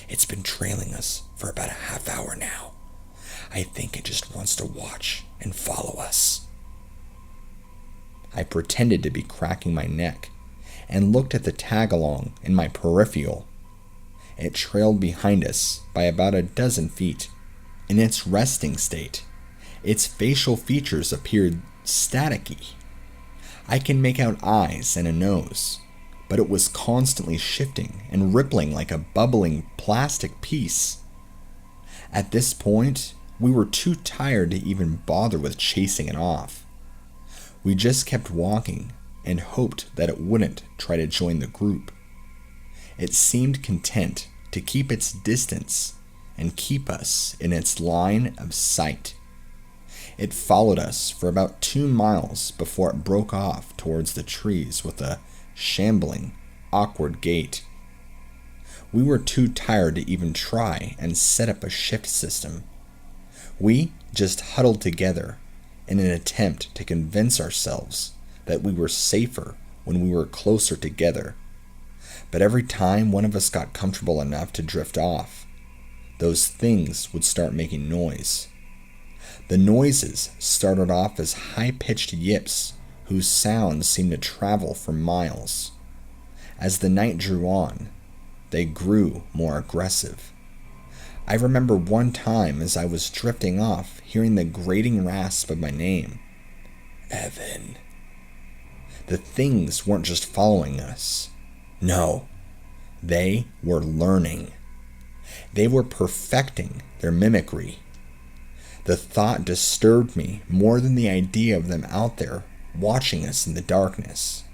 It's been trailing us for about a half hour now. I think it just wants to watch and follow us. I pretended to be cracking my neck and looked at the tag-along in my peripheral. It trailed behind us by about 12 feet. In its resting state, its facial features appeared staticky. I can make out eyes and a nose, but it was constantly shifting and rippling like a bubbling plastic piece. At this point, we were too tired to even bother with chasing it off. We just kept walking and hoped that it wouldn't try to join the group. It seemed content to keep its distance and keep us in its line of sight. It followed us for about 2 miles before it broke off towards the trees with a shambling, awkward gait. We were too tired to even try and set up a shift system. We just huddled together in an attempt to convince ourselves that we were safer when we were closer together. But every time one of us got comfortable enough to drift off, those things would start making noise. The noises started off as high-pitched yips whose sounds seemed to travel for miles. As the night drew on, they grew more aggressive. I remember one time as I was drifting off hearing the grating rasp of my name. Evan. The things weren't just following us. No, they were learning. They were perfecting their mimicry. The thought disturbed me more than the idea of them out there watching us in the darkness.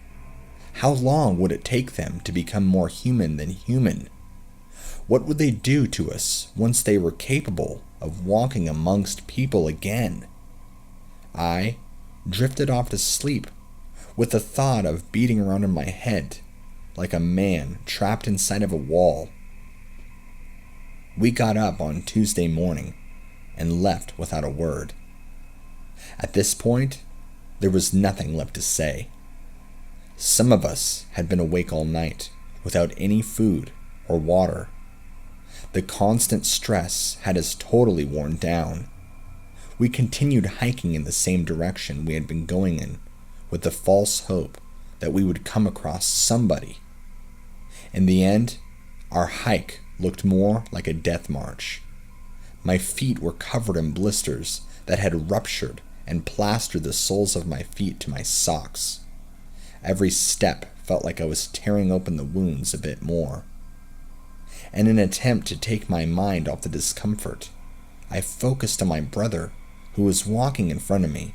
How long would it take them to become more human than human? What would they do to us once they were capable of walking amongst people again? I drifted off to sleep with the thought of beating around in my head like a man trapped inside of a wall. We got up on Tuesday morning and left without a word. At this point, there was nothing left to say. Some of us had been awake all night without any food or water. The constant stress had us totally worn down. We continued hiking in the same direction we had been going in, with the false hope that we would come across somebody. In the end, our hike looked more like a death march. My feet were covered in blisters that had ruptured and plastered the soles of my feet to my socks. Every step felt like I was tearing open the wounds a bit more. In an attempt to take my mind off the discomfort, I focused on my brother, who was walking in front of me.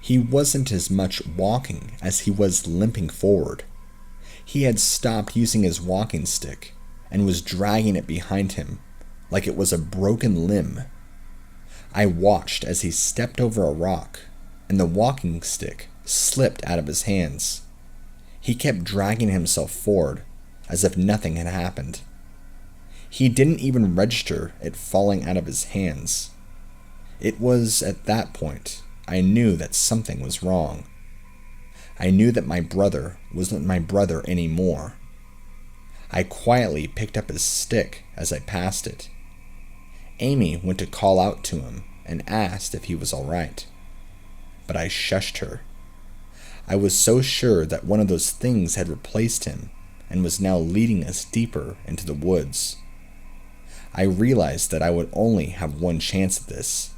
He wasn't as much walking as he was limping forward. He had stopped using his walking stick and was dragging it behind him like it was a broken limb. I watched as he stepped over a rock and the walking stick slipped out of his hands. He kept dragging himself forward as if nothing had happened. He didn't even register it falling out of his hands. It was at that point I knew that something was wrong. I knew that my brother wasn't my brother anymore. I quietly picked up his stick as I passed it. Amy went to call out to him and asked if he was all right, but I shushed her. I was so sure that one of those things had replaced him and was now leading us deeper into the woods. I realized that I would only have one chance at this.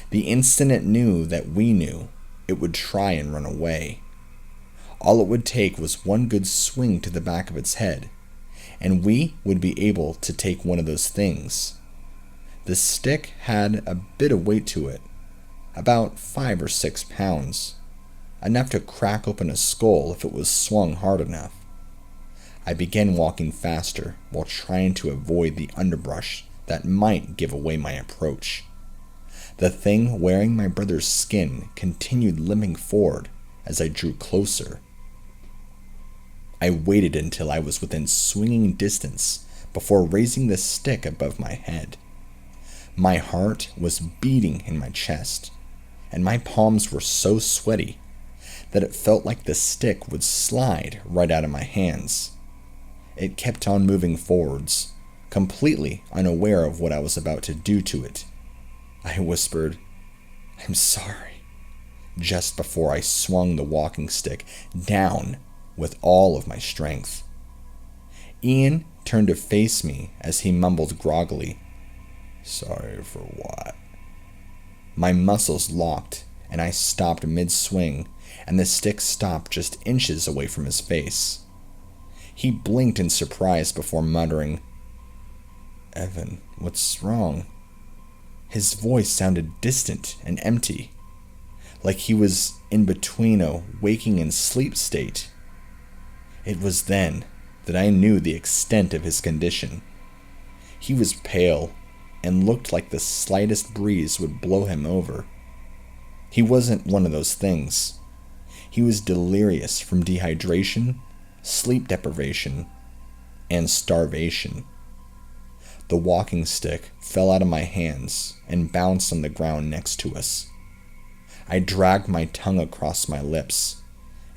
The instant it knew that we knew, it would try and run away. All it would take was one good swing to the back of its head, and we would be able to take one of those things. The stick had a bit of weight to it, about 5 or 6 pounds, enough to crack open a skull if it was swung hard enough. I began walking faster while trying to avoid the underbrush that might give away my approach. The thing wearing my brother's skin continued limping forward as I drew closer. I waited until I was within swinging distance before raising the stick above my head. My heart was beating in my chest, and my palms were so sweaty that it felt like the stick would slide right out of my hands. It kept on moving forwards, completely unaware of what I was about to do to it. I whispered, "I'm sorry," just before I swung the walking stick down with all of my strength. Ian turned to face me as he mumbled groggily, "Sorry for what?" My muscles locked, and I stopped mid-swing, and the stick stopped just inches away from his face. He blinked in surprise before muttering, "Evan, what's wrong?" His voice sounded distant and empty, like he was in between a waking and sleep state. It was then that I knew the extent of his condition. He was pale and looked like the slightest breeze would blow him over. He wasn't one of those things. He was delirious from dehydration, sleep deprivation, and starvation. The walking stick fell out of my hands and bounced on the ground next to us. I dragged my tongue across my lips,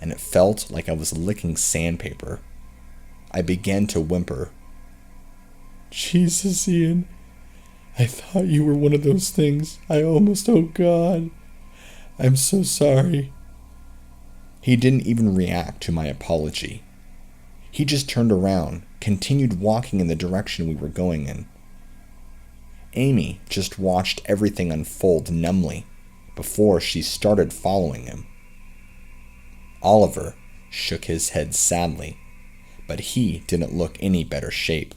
and it felt like I was licking sandpaper. I began to whimper, "Jesus, Ian, I thought you were one of those things. Oh God, I'm so sorry." He didn't even react to my apology. He just turned around, continued walking in the direction we were going in. Amy just watched everything unfold numbly before she started following him. Oliver shook his head sadly, but he didn't look any better shape.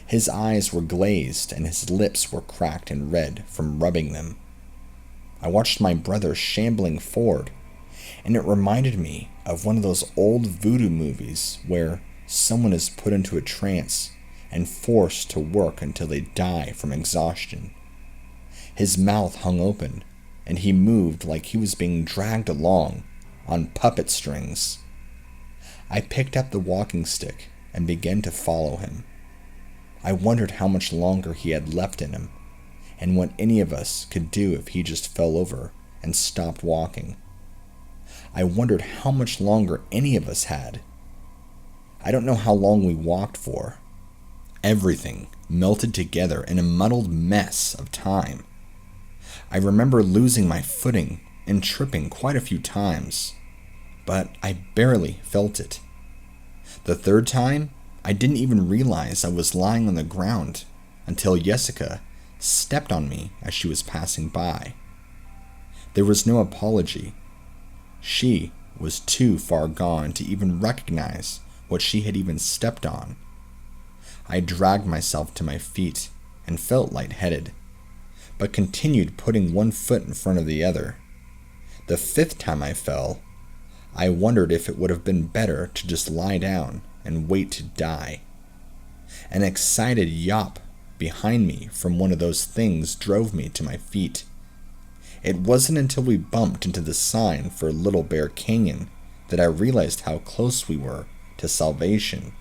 His eyes were glazed and his lips were cracked and red from rubbing them. I watched my brother shambling forward, and it reminded me of one of those old voodoo movies where someone is put into a trance and forced to work until they die from exhaustion. His mouth hung open, and he moved like he was being dragged along on puppet strings. I picked up the walking stick and began to follow him. I wondered how much longer he had left in him, and what any of us could do if he just fell over and stopped walking. I wondered how much longer any of us had. I don't know how long we walked for. Everything melted together in a muddled mess of time. I remember losing my footing and tripping quite a few times, but I barely felt it. The third time, I didn't even realize I was lying on the ground until Jessica stepped on me as she was passing by. There was no apology. She was too far gone to even recognize what she had even stepped on. I dragged myself to my feet and felt lightheaded, but continued putting one foot in front of the other. The fifth time I fell, I wondered if it would have been better to just lie down and wait to die. An excited yawp behind me from one of those things drove me to my feet. It wasn't until we bumped into the sign for Little Bear Canyon that I realized how close we were to salvation.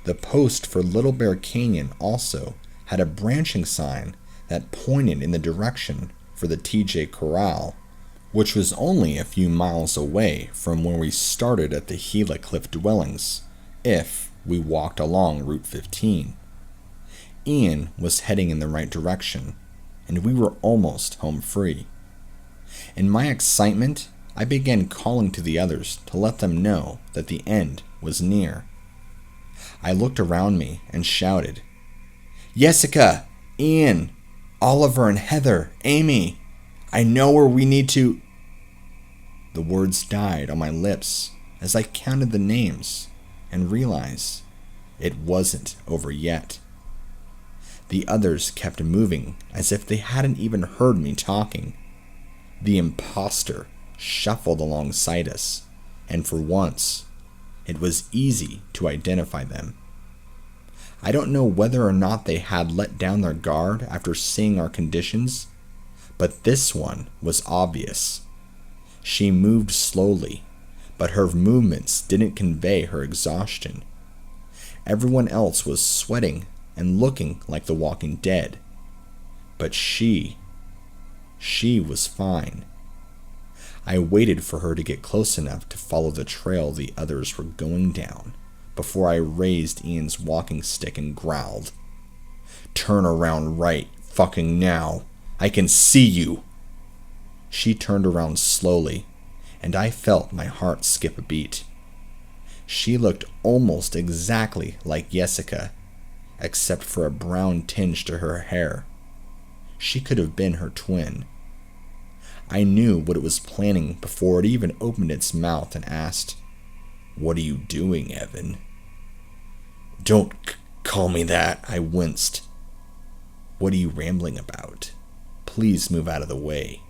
The post for Little Bear Canyon also had a branching sign that pointed in the direction for the TJ Corral, which was only a few miles away from where we started at the Gila Cliff dwellings, if we walked along Route 15. Ian was heading in the right direction, and we were almost home free. In my excitement, I began calling to the others to let them know that the end was near. I looked around me and shouted, "Jessica, Ian, Oliver and Heather, Amy, I know where we need to..." The words died on my lips as I counted the names and realized it wasn't over yet. The others kept moving as if they hadn't even heard me talking. The imposter shuffled alongside us, and for once, it was easy to identify them. I don't know whether or not they had let down their guard after seeing our conditions, but this one was obvious. She moved slowly, but her movements didn't convey her exhaustion. Everyone else was sweating and looking like the walking dead. But she was fine. I waited for her to get close enough to follow the trail the others were going down before I raised Ian's walking stick and growled, "Turn around right fucking now. I can see you." She turned around slowly, and I felt my heart skip a beat. She looked almost exactly like Jessica, except for a brown tinge to her hair. She could have been her twin. I knew what it was planning before it even opened its mouth and asked, "What are you doing, Evan?" "Don't call me that," I winced. "What are you rambling about? Please move out of the way.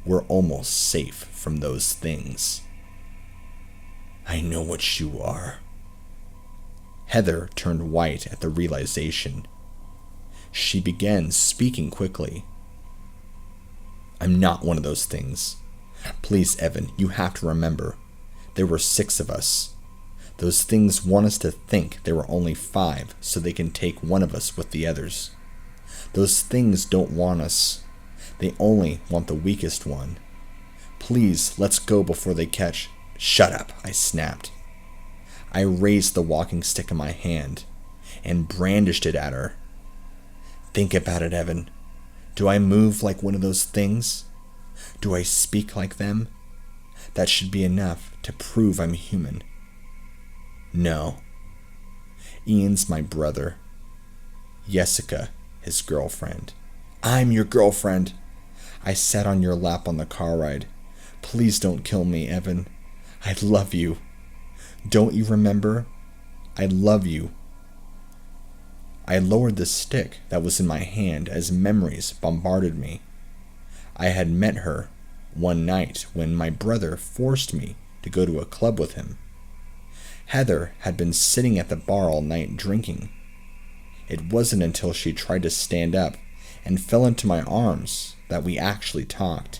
We're almost safe from those things." "I know what you are." Heather turned white at the realization. She began speaking quickly. "I'm not one of those things. Please, Evan, you have to remember. There were 6 of us. Those things want us to think there were only 5 so they can take one of us with the others. Those things don't want us. They only want the weakest one. Please, let's go before they catch—" "Shut up," I snapped. I raised the walking stick in my hand and brandished it at her. "Think about it, Evan. Do I move like one of those things? Do I speak like them? That should be enough to prove I'm human." "No. Ian's my brother. Jessica, his girlfriend." "I'm your girlfriend. I sat on your lap on the car ride. Please don't kill me, Evan. I love you. Don't you remember? I love you." I lowered the stick that was in my hand as memories bombarded me. I had met her one night when my brother forced me to go to a club with him. Heather had been sitting at the bar all night drinking. It wasn't until she tried to stand up and fell into my arms that we actually talked.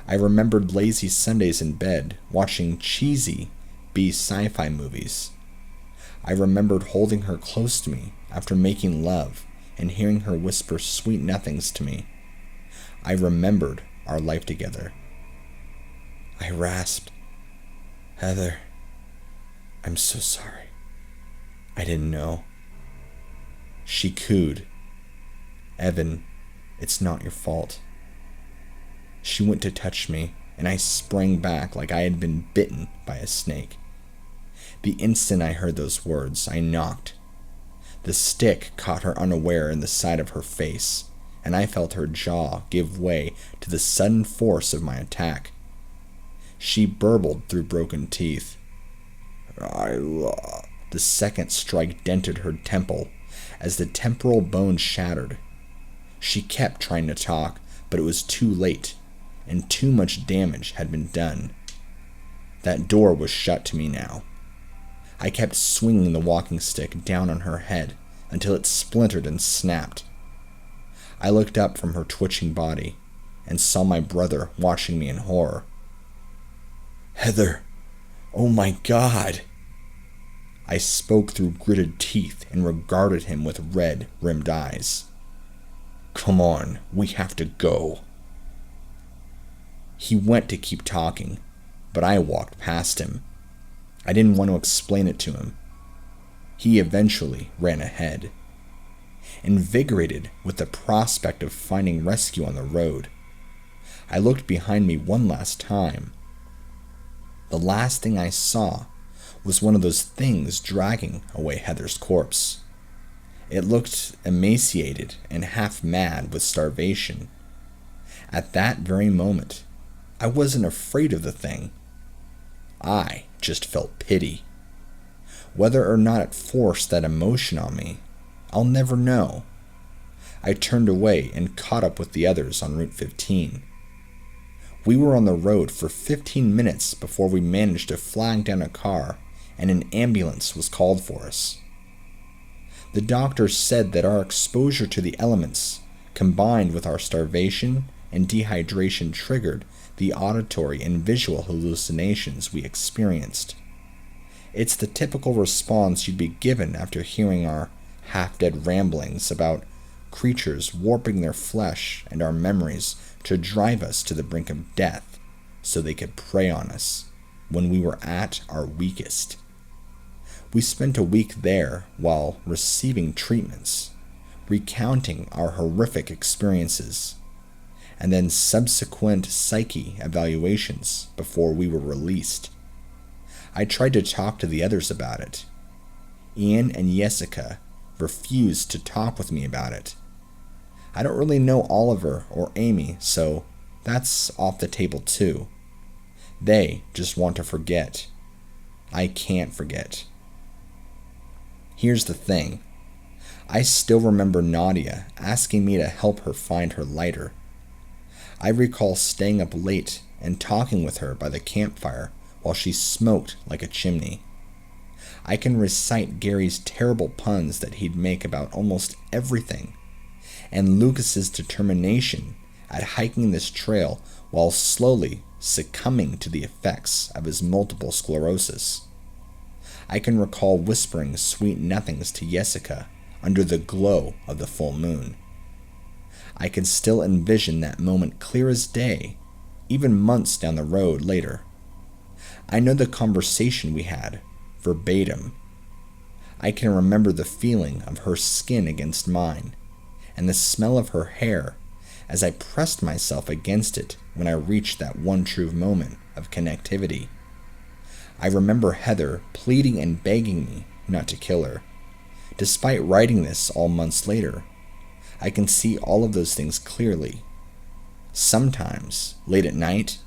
I remembered lazy Sundays in bed, watching cheesy B sci-fi movies. I remembered holding her close to me after making love and hearing her whisper sweet nothings to me. I remembered our life together. I rasped, "Heather, I'm so sorry. I didn't know." She cooed, "Evan, it's not your fault." She went to touch me, and I sprang back like I had been bitten by a snake. The instant I heard those words, I knocked. The stick caught her unaware in the side of her face, and I felt her jaw give way to the sudden force of my attack. She burbled through broken teeth. The second strike dented her temple as the temporal bone shattered. She kept trying to talk, but it was too late, and too much damage had been done. That door was shut to me now. I kept swinging the walking stick down on her head until it splintered and snapped. I looked up from her twitching body and saw my brother watching me in horror. "Heather, oh my God!" I spoke through gritted teeth and regarded him with red-rimmed eyes. "Come on, we have to go." He went to keep talking, but I walked past him. I didn't want to explain it to him. He eventually ran ahead. Invigorated with the prospect of finding rescue on the road, I looked behind me one last time. The last thing I saw was one of those things dragging away Heather's corpse. It looked emaciated and half mad with starvation. At that very moment, I wasn't afraid of the thing. I just felt pity. Whether or not it forced that emotion on me, I'll never know. I turned away and caught up with the others on Route 15. We were on the road for 15 minutes before we managed to flag down a car and an ambulance was called for us. The doctor said that our exposure to the elements, combined with our starvation, and dehydration triggered the auditory and visual hallucinations we experienced. It's the typical response you'd be given after hearing our half-dead ramblings about creatures warping their flesh and our memories to drive us to the brink of death so they could prey on us when we were at our weakest. We spent a week there while receiving treatments, recounting our horrific experiences, and then subsequent psyche evaluations before we were released. I tried to talk to the others about it. Ian and Jessica refused to talk with me about it. I don't really know Oliver or Amy, so that's off the table too. They just want to forget. I can't forget. Here's the thing. I still remember Nadia asking me to help her find her lighter. I recall staying up late and talking with her by the campfire while she smoked like a chimney. I can recite Gary's terrible puns that he'd make about almost everything, and Lucas's determination at hiking this trail while slowly succumbing to the effects of his multiple sclerosis. I can recall whispering sweet nothings to Jessica under the glow of the full moon. I can still envision that moment clear as day, even months down the road later. I know the conversation we had, verbatim. I can remember the feeling of her skin against mine, and the smell of her hair as I pressed myself against it when I reached that one true moment of connectivity. I remember Heather pleading and begging me not to kill her. Despite writing this all months later, I can see all of those things clearly. Sometimes, late at night,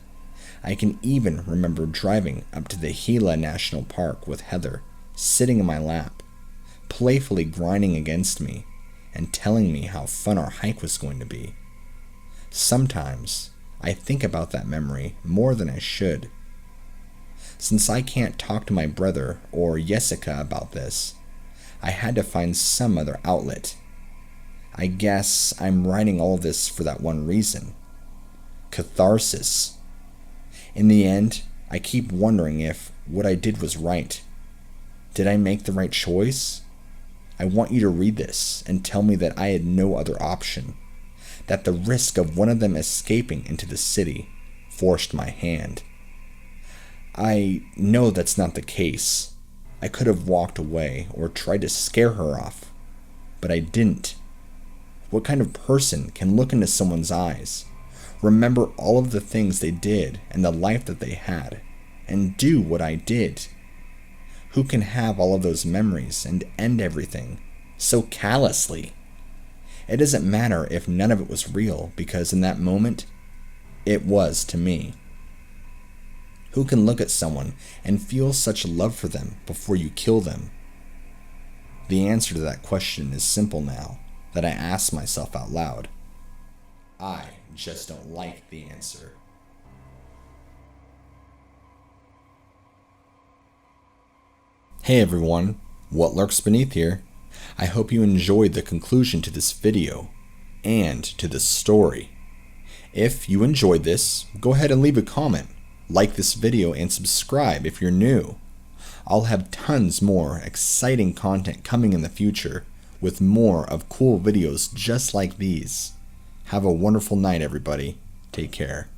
I can even remember driving up to the Gila National Park with Heather sitting in my lap, playfully grinding against me and telling me how fun our hike was going to be. Sometimes, I think about that memory more than I should. Since I can't talk to my brother or Jessica about this, I had to find some other outlet. I guess I'm writing all this for that one reason. Catharsis. In the end, I keep wondering if what I did was right. Did I make the right choice? I want you to read this and tell me that I had no other option, that the risk of one of them escaping into the city forced my hand. I know that's not the case. I could have walked away or tried to scare her off, but I didn't. What kind of person can look into someone's eyes, remember all of the things they did and the life that they had, and do what I did? Who can have all of those memories and end everything so callously? It doesn't matter if none of it was real, because in that moment, it was to me. Who can look at someone and feel such love for them before you kill them? The answer to that question is simple now that I ask myself out loud. I just don't like the answer. Hey everyone, What Lurks Beneath here. I hope you enjoyed the conclusion to this video and to this story. If you enjoyed this, go ahead and leave a comment, like this video, and subscribe if you're new. I'll have tons more exciting content coming in the future with more of cool videos just like these. Have a wonderful night, everybody. Take care.